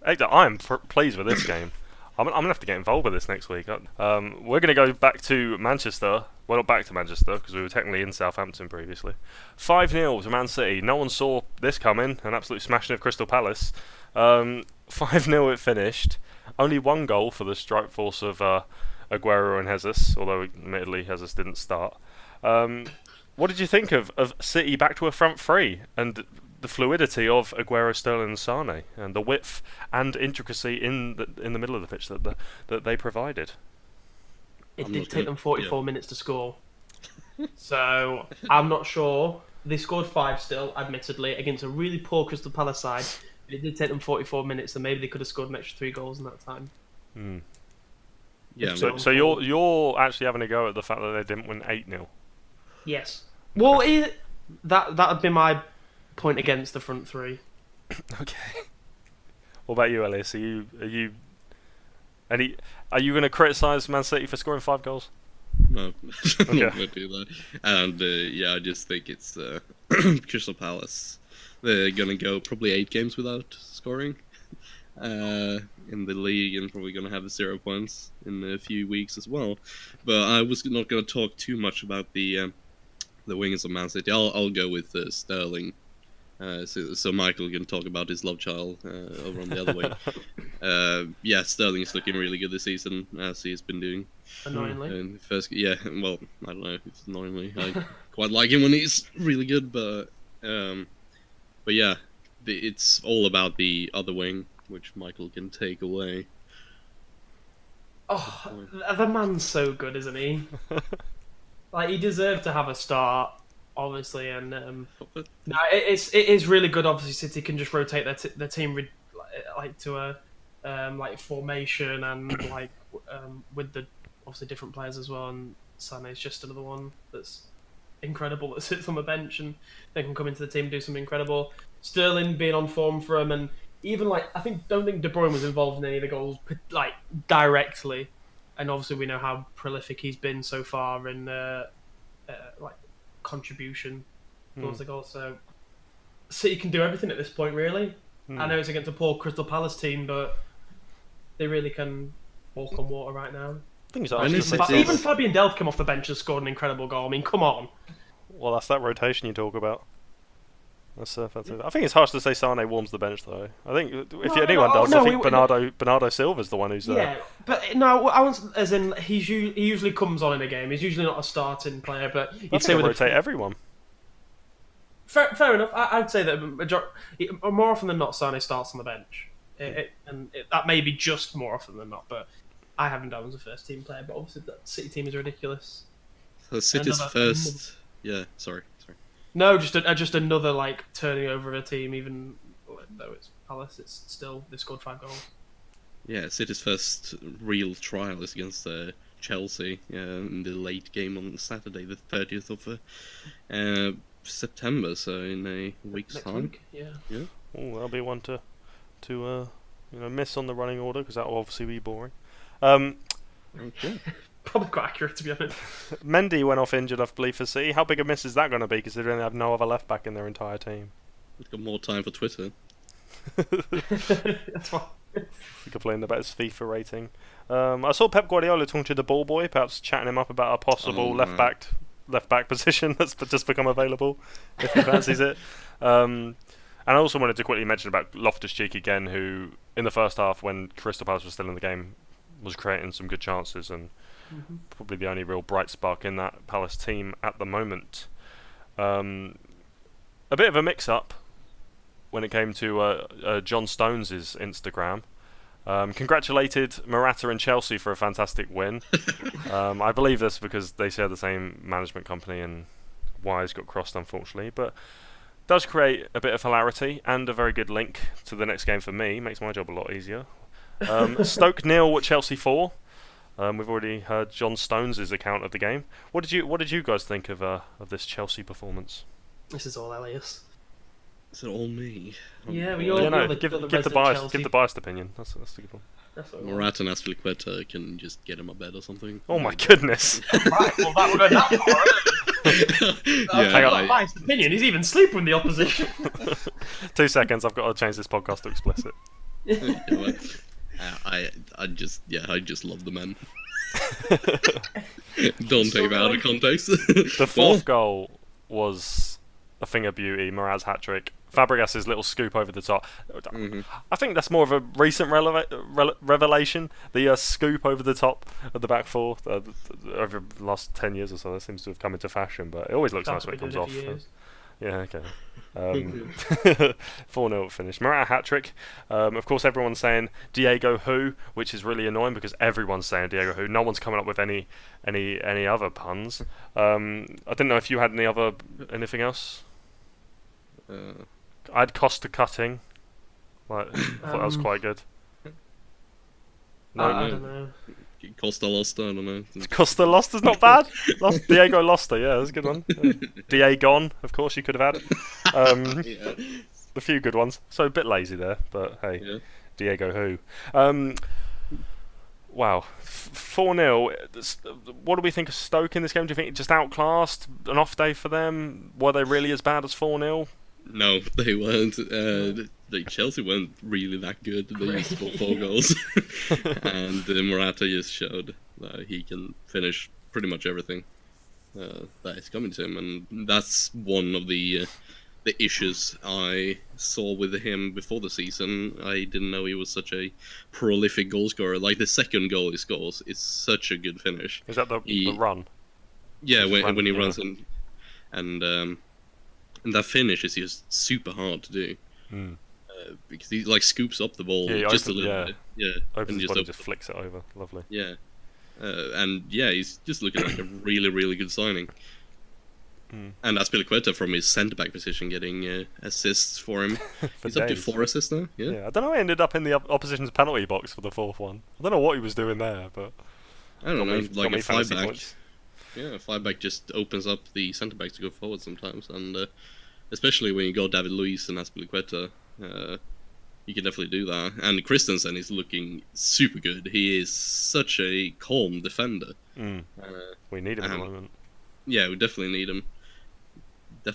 I'm pleased with this game. I'm gonna have to get involved with this next week. We're gonna go back to Manchester. Well, not back to Manchester because we were technically in Southampton previously. 5-0 to Man City. No one saw this coming. An absolute smashing of Crystal Palace. 5-0 it finished. Only 1 goal for the strike force of Aguero and Jesus, although admittedly Jesus didn't start. What did you think of City back to a front three and the fluidity of Aguero, Sterling, and Sane, and the width and intricacy in the middle of the pitch that they provided? It did take them 44 minutes to score. So, I'm not sure. They scored 5 still, admittedly, against a really poor Crystal Palace side. It did take them 44 minutes, so maybe they could have scored an extra 3 goals in that time. Yeah, So you're actually having a go at the fact that they didn't win 8-0. Yes. Well, that'd be my point against the front three. Okay. What about you, Elias? Are you going to criticise Man City for scoring 5 goals? no, I'm Okay. not going to do that. And yeah, I just think it's Crystal Palace. They're going to go probably 8 games without scoring in the league, and probably going to have 0 points in a few weeks as well. But I was not going to talk too much about the wingers of Man City. I'll go with Sterling. So Michael can talk about his love child over on the other wing. Yeah, Sterling is looking really good this season, as he's been doing. Annoyingly. Well, I don't know if it's annoyingly. I quite like him when he's really good, but yeah, it's all about the other wing, which Michael can take away. Oh, the man's so good, isn't he? Like, he deserved to have a start, obviously, and no, it is really good. Obviously, City can just rotate their team like to a like formation and like with the obviously different players as well. And Sané's just another one that's incredible that sits on the bench, and they can come into the team and do something incredible. Sterling being on form for him, and even like don't think De Bruyne was involved in any of the goals like directly, and obviously we know how prolific he's been so far in like contribution towards the goal. So City can do everything at this point, really. I know it's against a poor Crystal Palace team, but they really can walk on water right now. Even Fabian Delph came off the bench and scored an incredible goal. I mean, come on. Well, that's that rotation you talk about. That's I think it's harsh to say Sané warms the bench, though. I think if anyone does, I think Bernardo Silva's the one who's yeah, but no, I want as in he usually comes on in a game. He's usually not a starting player, but you'd say rotate everyone. Fair enough. I'd say that more often than not, Sané starts on the bench, that may be just more often than not. But I have him down as a first team player. But obviously, that City team is ridiculous. So City's first. Yeah, sorry. No, just another like turning over of a team. Even though it's Palace, it's still they scored 5 goals. Yeah, City's first real trial is against Chelsea in the late game on Saturday, the 30th of September. So in a week's Next time. week, yeah. Oh, that'll be one to miss on the running order, because that will obviously be boring. Okay. Probably quite accurate, to be honest. Mendy went off injured, I believe, for City. How big a miss is that going to be, considering they have no other left back in their entire team? We've got more time for Twitter. That's fine. Complaining about his FIFA rating. I saw Pep Guardiola talking to the ball boy, perhaps chatting him up about a possible left back position that's just become available, if he fancies it. And I also wanted to quickly mention about Loftus-Cheek again, who in the first half, when Crystal Palace was still in the game, was creating some good chances and probably the only real bright spark in that Palace team at the moment. A bit of a mix-up when it came to John Stones' Instagram. Congratulated Morata and Chelsea for a fantastic win. I believe this because they share the same management company and wires got crossed, unfortunately, but does create a bit of hilarity and a very good link to the next game for me. Makes my job a lot easier. Stoke 0 at Chelsea 4. We've already heard John Stones' account of the game. What did you guys think of this Chelsea performance? This is all Elias. Is it all me? Yeah, we all give the biased opinion. That's a good one. Morata and Aspilicueta can just get him a bed or something. Oh my goodness! Right, well that would go that far. Yeah, Hang on, biased opinion. He's even sleeping with the opposition. 2 seconds. I've got to change this podcast to explicit. I just love the man. Don't take that out of context. The 4th goal was a thing of beauty. Moraz hat-trick. Fabregas' little scoop over the top. I think that's more of a recent revelation. The scoop over the top of the back four. Over the last 10 years or so, that seems to have come into fashion, but it always looks nice when it comes off. Yeah, okay. 4-0 finish. Morata hat-trick. Of course, everyone's saying Diego who, which is really annoying because everyone's saying Diego who. No one's coming up with any other puns. I didn't know if you had anything else. I'd Costa cutting. Like, I thought that was quite good. I don't know. Costa Losta, I don't know. Costa Losta's not bad. Diego Losta, yeah, that's a good one. Yeah. Diagon, of course, you could have had. Yeah. A few good ones. So a bit lazy there, but hey, Yeah. Diego who? Wow, 4-0. What do we think of Stoke in this game? Do you think it just outclassed? An off day for them? Were they really as bad as 4-0? No, they weren't. Chelsea weren't really that good. They used to score 4 goals. And Morata just showed that he can finish pretty much everything that is coming to him. And that's one of the issues I saw with him before the season. I didn't know he was such a prolific goal scorer. Like, the second goal he scores is such a good finish. Is that the run? Yeah, when he yeah. runs in. And that finish is just super hard to do. Because he like scoops up the ball just a little bit. Yeah, opens his body, just flicks it over. Lovely. Yeah. And yeah, he's just looking like a really, really good signing. And Azpilicueta from his centre-back position getting assists for him. He's up to 4 assists now. Yeah. I don't know how he ended up in the opposition's penalty box for the 4th one. I don't know what he was doing there, but I don't know, like a 5-back. Points. Yeah, a 5-back just opens up the centre-backs to go forward sometimes. And especially when you go David Luiz and Azpilicueta, you can definitely do that. And Christensen is looking super good. He is such a calm defender. We need him at the moment. Yeah, we definitely need him. You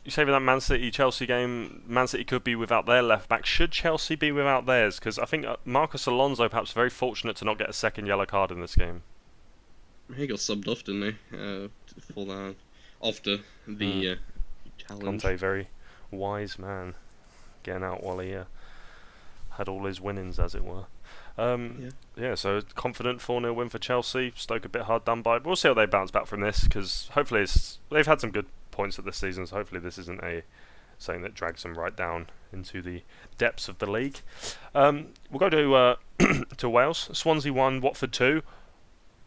say with that Man City-Chelsea game, Man City could be without their left back. Should Chelsea be without theirs? Because I think Marcos Alonso perhaps very fortunate to not get a second yellow card in this game. He got subbed off, didn't he? For that, after the challenge. Conte, very wise man, getting out while he had all his winnings, as it were. So confident 4-0 win for Chelsea. Stoke a bit hard done by. But we'll see how they bounce back from this, because hopefully they've had some good points at this season, so hopefully this isn't something that drags them right down into the depths of the league. We'll go to to Wales. Swansea 1, Watford 2.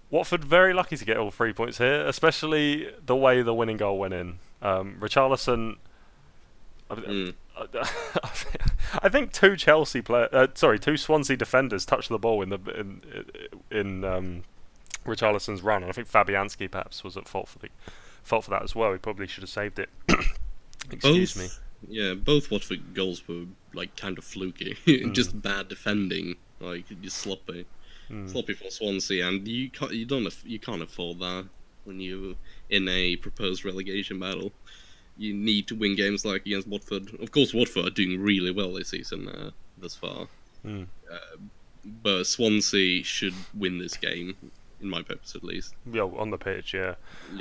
Watford very lucky to get all 3 points here, especially the way the winning goal went in. Richarlison. I think two Swansea defenders touched the ball in Richarlison's run, and I think Fabianski perhaps was at fault for that as well. He probably should have saved it. Excuse me. Yeah, both Watford goals were like kind of fluky, just bad defending, like just sloppy for Swansea, and you can't afford that when you're in a proposed relegation battle. You need to win games like against Watford. Of course, Watford are doing really well this season thus far. But Swansea should win this game, in my purpose at least. Yeah, on the pitch, yeah.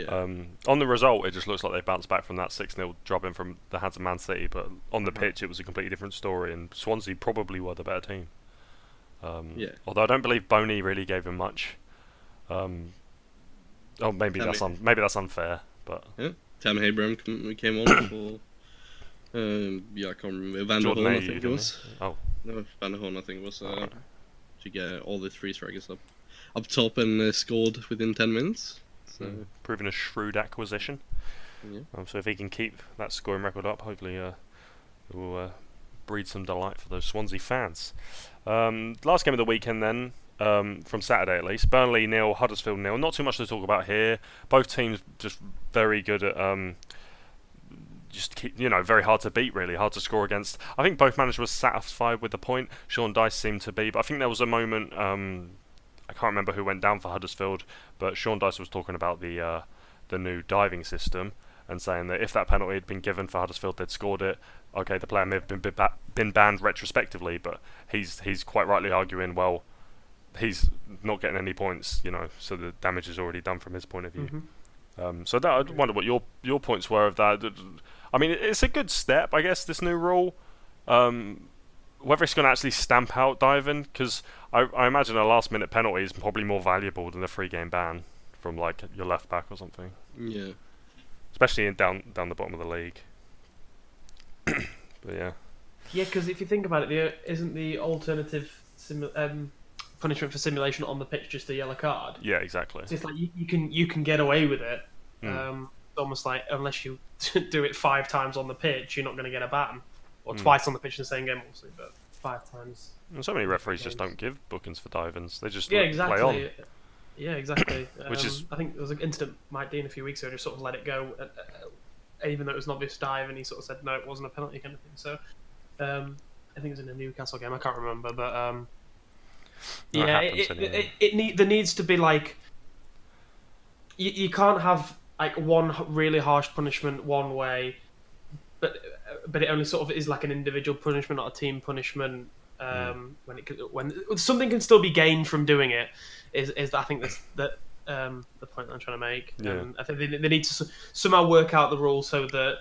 On the result, it just looks like they bounced back from that 6-0 dropping from the hands of Man City, but on the pitch, it was a completely different story, and Swansea probably were the better team. Although I don't believe Boney really gave him much. Maybe that's unfair, but... Yeah. Tam Abraham came on for... I can't remember. Van der Horn, I think it was. Oh. No, Van der Horn, I think it was. To get all the 3 strikers up top and scored within 10 minutes. So. Proving a shrewd acquisition. Yeah. So if he can keep that scoring record up, hopefully it will breed some delight for those Swansea fans. Last game of the weekend then, from Saturday at least. Burnley 0, Huddersfield 0. Not too much to talk about here. Both teams just very good at very hard to beat, really hard to score against. I think both managers were satisfied with the point. Sean Dyche seemed to be, but I think there was a moment. I can't remember who went down for Huddersfield, but Sean Dyche was talking about the new diving system and saying that if that penalty had been given for Huddersfield, they'd scored it. Okay, the player may have been banned retrospectively, but he's quite rightly arguing, well, he's not getting any points, so the damage is already done from his point of view. So that, I wonder what your points were of that. I mean, it's a good step, I guess, this new rule. Whether it's going to actually stamp out diving, because I imagine a last-minute penalty is probably more valuable than a 3-game ban from like your left back or something. Yeah. Especially down the bottom of the league. But yeah. Yeah, because if you think about it, isn't the alternative punishment for simulation on the pitch just a yellow card? Yeah, exactly. So it's like you can get away with it. Almost like unless you do it 5 times on the pitch, you're not going to get a ban. or twice on the pitch in the same game, obviously, but 5 times. And so many referees just don't give bookings for dive-ins. They just Yeah, play on. exactly. Yeah, exactly. Which is- I think there was an incident Mike Dean a few weeks ago just sort of let it go, even though it was an obvious dive, and he sort of said no, it wasn't a penalty kind of thing. So I think it was in a Newcastle game. I can't remember, but yeah, there needs to be like you can't have like one really harsh punishment one way, but it only sort of is like an individual punishment, not a team punishment. When something can still be gained from doing it, is I think that's the point I'm trying to make. Yeah. I think they need to somehow work out the rules so that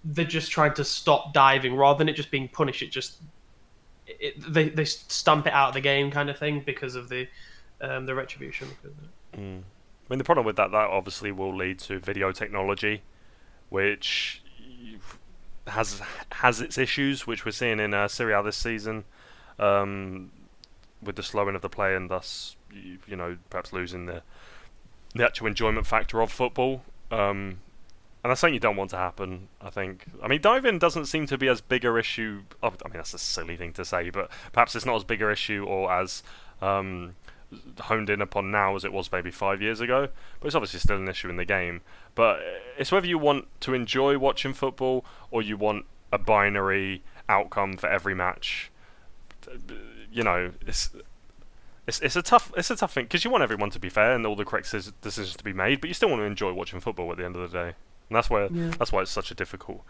they're just trying to stop diving rather than it just being punished. They stamp it out of the game kind of thing because of the retribution. I mean, the problem with that obviously will lead to video technology, which has its issues, which we're seeing in Serie A this season, with the slowing of the play and thus, perhaps losing the actual enjoyment factor of football. And that's something you don't want to happen, I think. I mean, diving doesn't seem to be as big a issue. I mean, that's a silly thing to say, but perhaps it's not as big a issue or as honed in upon now as it was maybe 5 years ago. But it's obviously still an issue in the game. But it's whether you want to enjoy watching football or you want a binary outcome for every match. It's a tough thing because you want everyone to be fair and all the correct decisions to be made, but you still want to enjoy watching football at the end of the day. And that's why it's such a difficult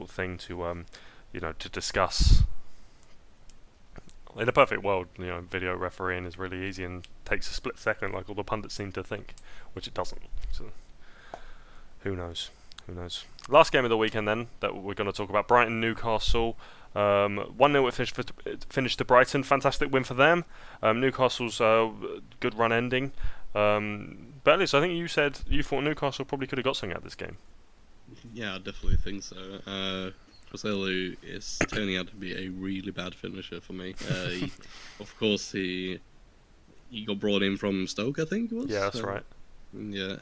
thing to to discuss. In a perfect world, video refereeing is really easy and takes a split second, like all the pundits seem to think, which it doesn't. So, who knows? Last game of the weekend, then, that we're going to talk about: Brighton Newcastle. 1-0 finished to Brighton. Fantastic win for them. Newcastle's good run ending. But Elias, I think you said you thought Newcastle probably could have got something out of this game. Yeah, I definitely think so. Roselu is turning out to be a really bad finisher for me. Of course, he got brought in from Stoke, I think it was. Yeah, that's right. Yeah,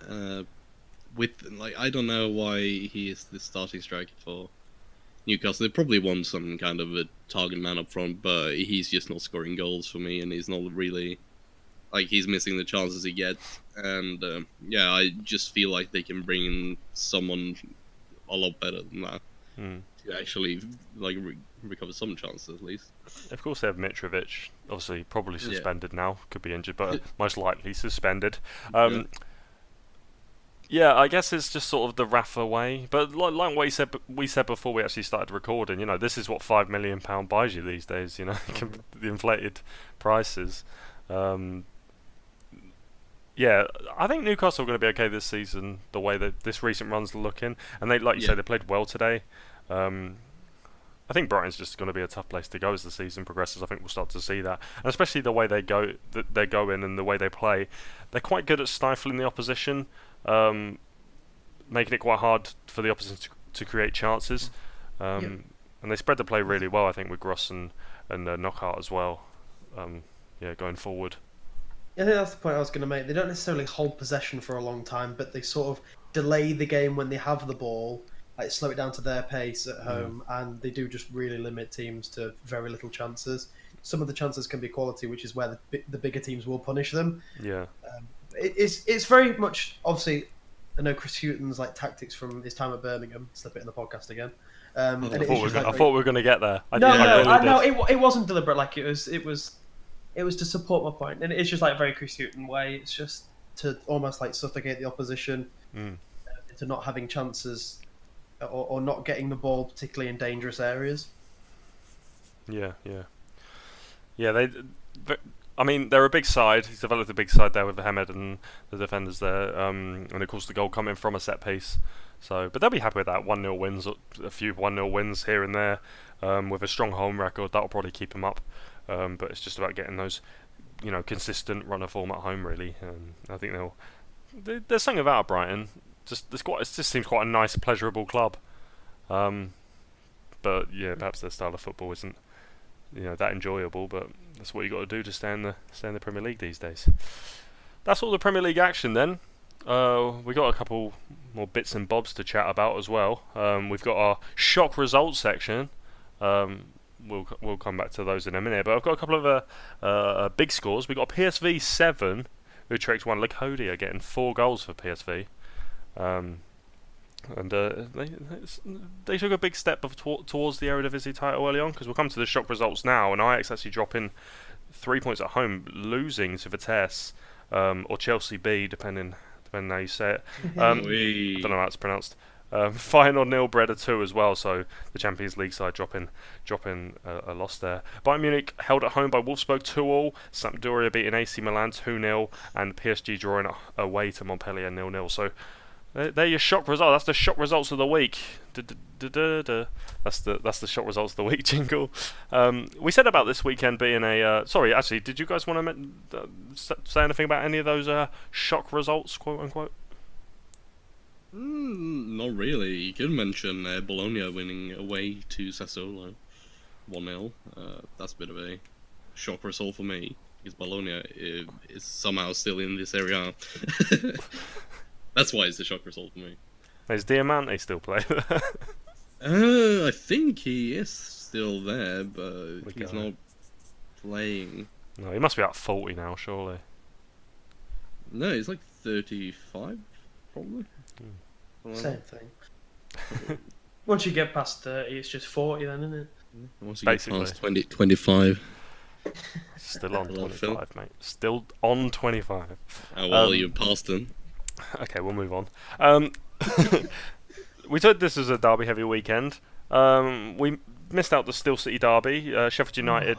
I don't know why he is the starting striker for Newcastle. They probably want some kind of a target man up front, but he's just not scoring goals for me, and he's not really he's missing the chances he gets. And I just feel like they can bring in someone a lot better than that to actually recover some chances at least. Of course, they have Mitrovic, obviously probably suspended now, could be injured, but most likely suspended. Yeah, I guess it's just sort of the Rafa way. But like what we said before we actually started recording, this is what £5 million buys you these days, the inflated prices. Yeah, I think Newcastle are going to be okay this season, the way that this recent run's looking. And they, like you say, they played well today. I think Brighton's just going to be a tough place to go as the season progresses. I think we'll start to see that. And especially the way they go in and the way they play. They're quite good at stifling the opposition. Making it quite hard for the opposition to create chances, and they spread the play really well. I think with Gross and Knockout as well. Going forward. I think that's the point I was going to make. They don't necessarily hold possession for a long time, but they sort of delay the game when they have the ball, slow it down to their pace at home, and they do just really limit teams to very little chances. Some of the chances can be quality, which is where the bigger teams will punish them. Yeah. It's very much, obviously, I know Chris Hughton's tactics from his time at Birmingham. Slip it in the podcast again. I thought we were going to get there. It wasn't deliberate. It was to support my point, and it's just a very Chris Hughton way. It's just to almost suffocate the opposition into not having chances or not getting the ball, particularly in dangerous areas. Yeah. They're a big side. He's developed a big side there with Hamed and the defenders there, and of course the goal coming from a set piece. But they'll be happy with that. 1-0 wins, a few 1-0 wins here and there, with a strong home record. That'll probably keep them up. But it's just about getting those, consistent run of form at home really. I think there's something about Brighton. It just seems quite a nice, pleasurable club. But yeah, perhaps their style of football isn't that enjoyable, but that's what you got to do to stay in the Premier League these days. That's all the Premier League action then. We got a couple more bits and bobs to chat about as well. We've got our shock results section. We'll come back to those in a minute. But I've got a couple of big scores. We got PSV 7, Utrecht 1. Lacodia getting 4 goals for PSV. And they took a big step towards the Eredivisie title early on, because we'll come to the shock results now. And Ajax actually dropping 3 points at home, losing to Vitesse or Chelsea B, depending how you say it. I don't know how it's pronounced. Feyenoord 0, Breda 2 as well. So the Champions League side dropping a loss there. Bayern Munich held at home by Wolfsburg 2-2. Sampdoria beating AC Milan 2-0, and PSG drawing away to Montpellier 0-0. So they're your shock results. That's the shock results of the week. That's the shock results of the week jingle. We said about this weekend being a... sorry, actually, did you guys want to say anything about any of those shock results, quote unquote? Not really. You could mention Bologna winning away to Sassuolo 1-0. That's a bit of a shock result for me, because Bologna is somehow still in this area. That's why it's a shock result for me. Is Diamante still playing? I think he is still there, but he's not playing. No, he must be about 40 now, surely. No, he's like 35, probably. Same thing. Once you get past 30, it's just 40 then, isn't it? Once you get past 25. Still on 25, mate. Still on 25. Oh, well, you're past them. Okay, we'll move on. We said this was a derby-heavy weekend. We missed out the Steel City derby. Sheffield United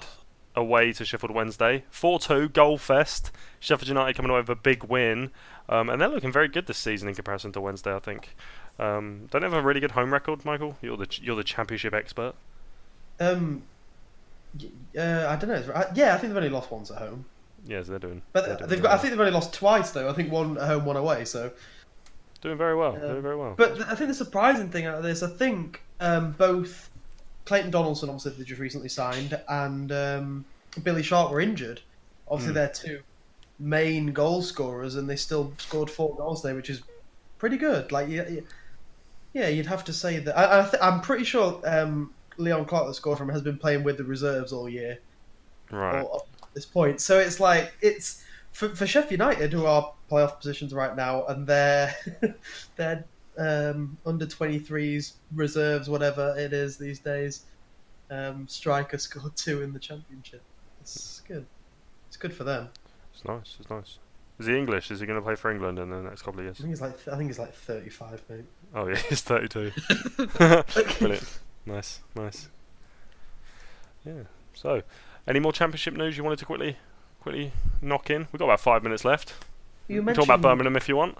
away to Sheffield Wednesday. 4-2, goal fest. Sheffield United coming away with a big win. And they're looking very good this season in comparison to Wednesday, I think. Don't they have a really good home record, Michael? You're the championship expert. I don't know. Yeah, I think they've only lost once at home. Yes, they're doing. But I think they've only lost twice though. I think one at home, one away. So doing very well. Doing very well. But I think the surprising thing out of this, I think both Clayton Donaldson, obviously they just recently signed, and Billy Sharp were injured. Obviously, they're two main goal scorers, and they still scored 4 goals there, which is pretty good. Like, yeah, you'd have to say that. I'm pretty sure Leon Clark, that scored from, has been playing with the reserves all year. Right. Or up to this point, so it's like it's for Sheffield United, who are playoff positions right now, and they're under 23s reserves, whatever it is these days. Striker scored 2 in the championship. It's good. It's good for them. It's nice. It's nice. Is he English? Is he going to play for England in the next couple of years? I think he's like 35, mate. Oh yeah, he's 32. Brilliant. Nice. Yeah. So, any more championship news you wanted to quickly knock in? We've got about 5 minutes left. You can talk about Birmingham if you want.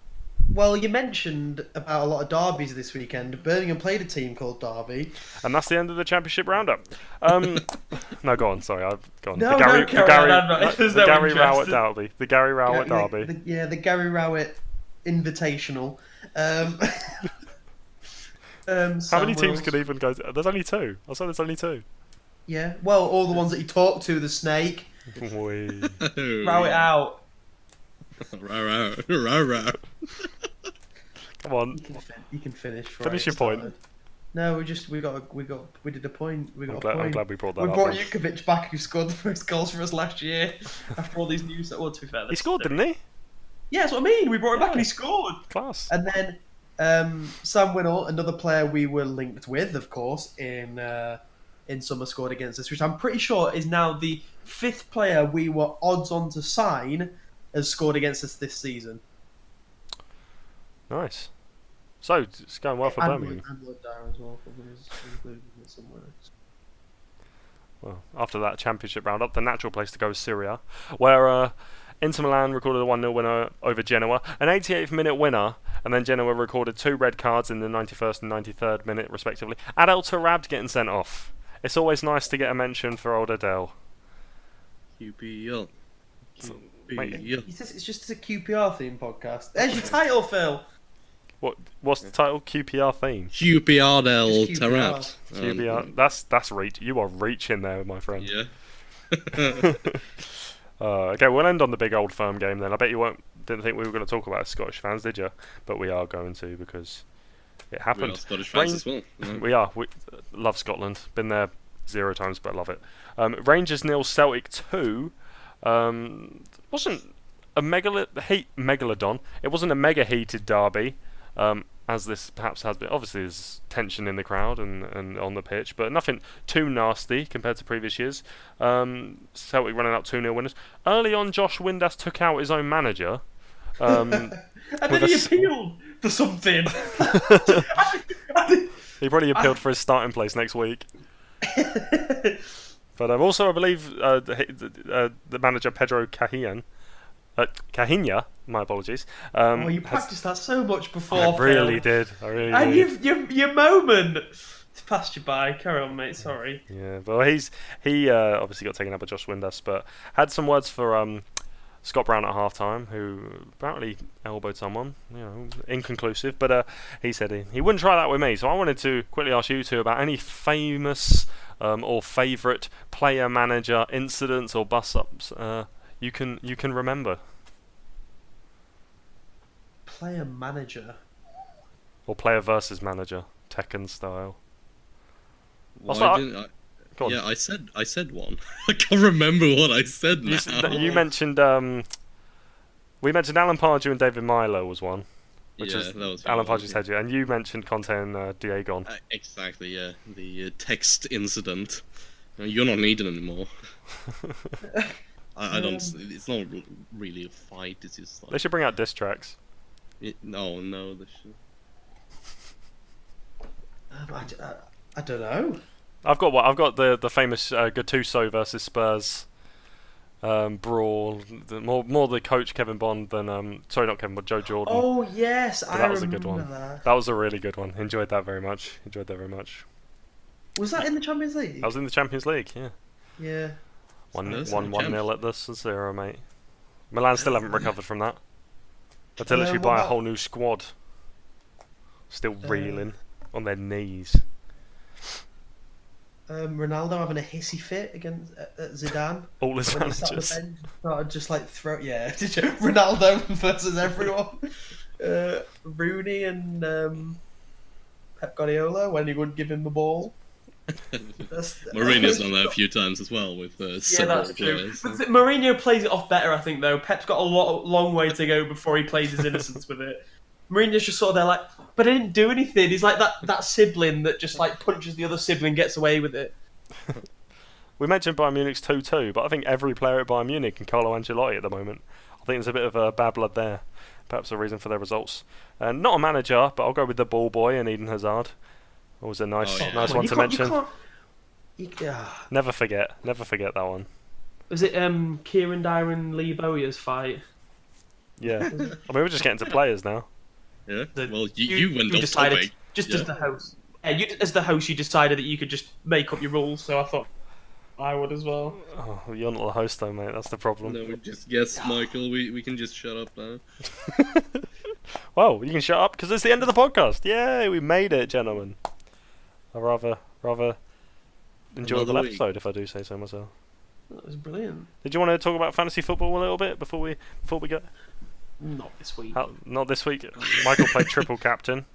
Well, you mentioned about a lot of derbies this weekend. Birmingham played a team called Derby. And that's the end of the championship roundup. No, go on. Sorry, I've gone. No, the Gary Rowett Derby. The Gary Rowett Derby. The Gary Rowett Invitational. How many teams could even go? There's only 2. I said there's only 2. Yeah, well, all the ones that he talked to, the snake. Row it out. Row. Come on. You can finish. Finish your point. No, we did a point. I'm glad we brought that up. We brought Jukovic back, who scored the most goals for us last year. After all these news, well, to be fair, he scored, didn't he? Yeah, that's what I mean. We brought him back and he scored. Class. And then Sam Winnall, another player we were linked with, of course, in summer, scored against us, which I'm pretty sure is now the 5th player we were odds on to sign has scored against us this season. Nice. So it's going well for Birmingham. And Lloyd Dyer as well, included in it somewhere. Well, after that championship roundup, the natural place to go is Syria, where Inter Milan recorded a 1-0 winner over Genoa, an 88th minute winner, and then Genoa recorded 2 red cards in the 91st and 93rd minute, respectively. Adel Tarab getting sent off. It's always nice to get a mention for old Adele. QPR. It's just a QPR theme podcast. There's your title, Phil. What's the title? QPR theme. QPR del Tarab. QPR. That's reach. You are reaching there, my friend. Yeah. Okay, we'll end on the big old firm game then. I bet you didn't think we were going to talk about Scottish fans, did you? But we are going to, because it happened. We are Scottish fans as well. We are. We love Scotland. Been there 0 times, but I love it. Rangers 0, Celtic 2. Wasn't a megalodon. It wasn't a mega heated derby, as this perhaps has been. Obviously, there's tension in the crowd and on the pitch, but nothing too nasty compared to previous years. Celtic running out 2-0 winners. Early on, Josh Windass took out his own manager. And then he appealed for something. He probably appealed for his starting place next week. But also, I believe the manager Pedro Cahinha, my apologies. You practiced that so much before. I really Phil. did. I really And did. your moment. It's passed you by. Carry on, mate. Sorry. Yeah, but he obviously got taken out by Josh Windass, but had some words for Scott Brown at half-time, who apparently elbowed someone, inconclusive, but he said he wouldn't try that with me. So I wanted to quickly ask you two about any famous or favourite player-manager incidents or bus-ups you can remember. Player-manager? Or player versus manager, Tekken style. Go on. Yeah, I said one. I can't remember what I said now. You mentioned we mentioned Alan Pardew and David Milo was one, which is that was Alan Pardew's head, and you mentioned Conte and Diegon. Exactly, yeah, the text incident. You're not needed anymore. I don't. It's not really a fight. It's just like They should bring out diss tracks. No, they should. I don't know. I've got the famous Gattuso versus Spurs brawl. More the coach Kevin Bond than sorry, not Kevin, but Joe Jordan. Oh yes, But that was a good one. That was a really good one. Enjoyed that very much. Was that in the Champions League? That was in the Champions League. Yeah. Yeah. 1-0 at the San Siro, mate. Milan still haven't recovered from that. Had to literally buy a whole new squad. Still reeling on their knees. Ronaldo having a hissy fit against Zidane. All his when he sat on managers. the bench, started just like throw. Yeah, Ronaldo versus everyone. Rooney and Pep Guardiola when he wouldn't give him the ball. Mourinho's done that a few times as well with several players. But Mourinho plays it off better, I think. Though Pep's got a long way to go before he plays his innocence with it. Mourinho's just sort of there like, but I didn't do anything. He's like that sibling that just like punches the other sibling, gets away with it. We mentioned Bayern Munich's 2-2, but I think every player at Bayern Munich and Carlo Ancelotti at the moment. I think there's a bit of bad blood there. Perhaps a reason for their results. Not a manager, but I'll go with the ball boy and Eden Hazard. Always a nice one to mention. Never forget that one. Was it Kieran Dyer and Lee Bowyer's fight? Yeah. I mean, we're just getting to players now. Yeah. Well, you went off decided, topic. Just as the host. Yeah, as the host, you decided that you could just make up your rules. So I thought I would as well. Oh, you're not the host though, mate. That's the problem. No, we just guess, Michael. We can just shut up now. Well, you can shut up because it's the end of the podcast. Yay, we made it, gentlemen. I rather enjoyable episode, if I do say so myself. That was brilliant. Did you want to talk about fantasy football a little bit before we go? Not this week. Not this week. Michael played triple captain.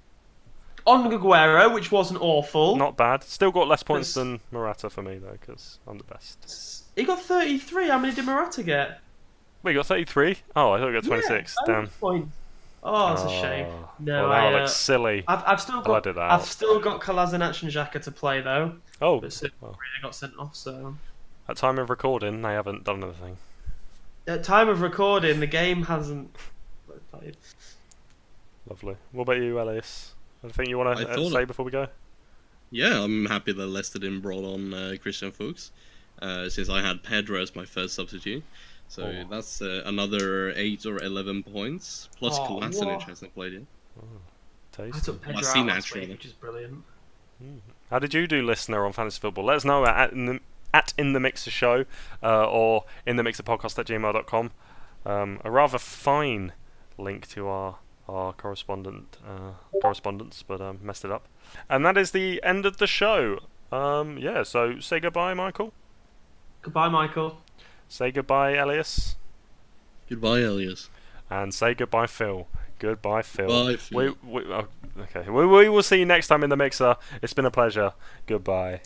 On Aguero, which wasn't awful. Not bad. Still got less points than Morata for me though, because I'm the best. He got 33. How many did Morata get? We got 33. Oh, I thought we got 26. Yeah, Damn. Points. Oh, that's a shame. No, well, that looks silly. I've still got Kolasinac and Xhaka to play though. Oh, but really got sent off. So at time of recording, they haven't done anything. At time of recording, the game hasn't played. Lovely. What about you, Elias? Anything you want to say before we go? Yeah, I'm happy that Leicester didn't brought on Christian Fuchs, since I had Pedro as my first substitute. So that's another 8 or 11 points. Plus Kolasinac hasn't played yet. I took Pedro out last week, which is brilliant. How did you do, listener, on fantasy football? Let us know at In The Mixer Show or In The Mixer Podcast at gmail.com. A rather fine link to our correspondence, but messed it up. And that is the end of the show. So say goodbye, Michael. Goodbye, Michael. Say goodbye, Elias. Goodbye, Elias. And say goodbye, Phil. Goodbye, Phil. Bye, Phil. We will see you next time in the Mixer. It's been a pleasure. Goodbye.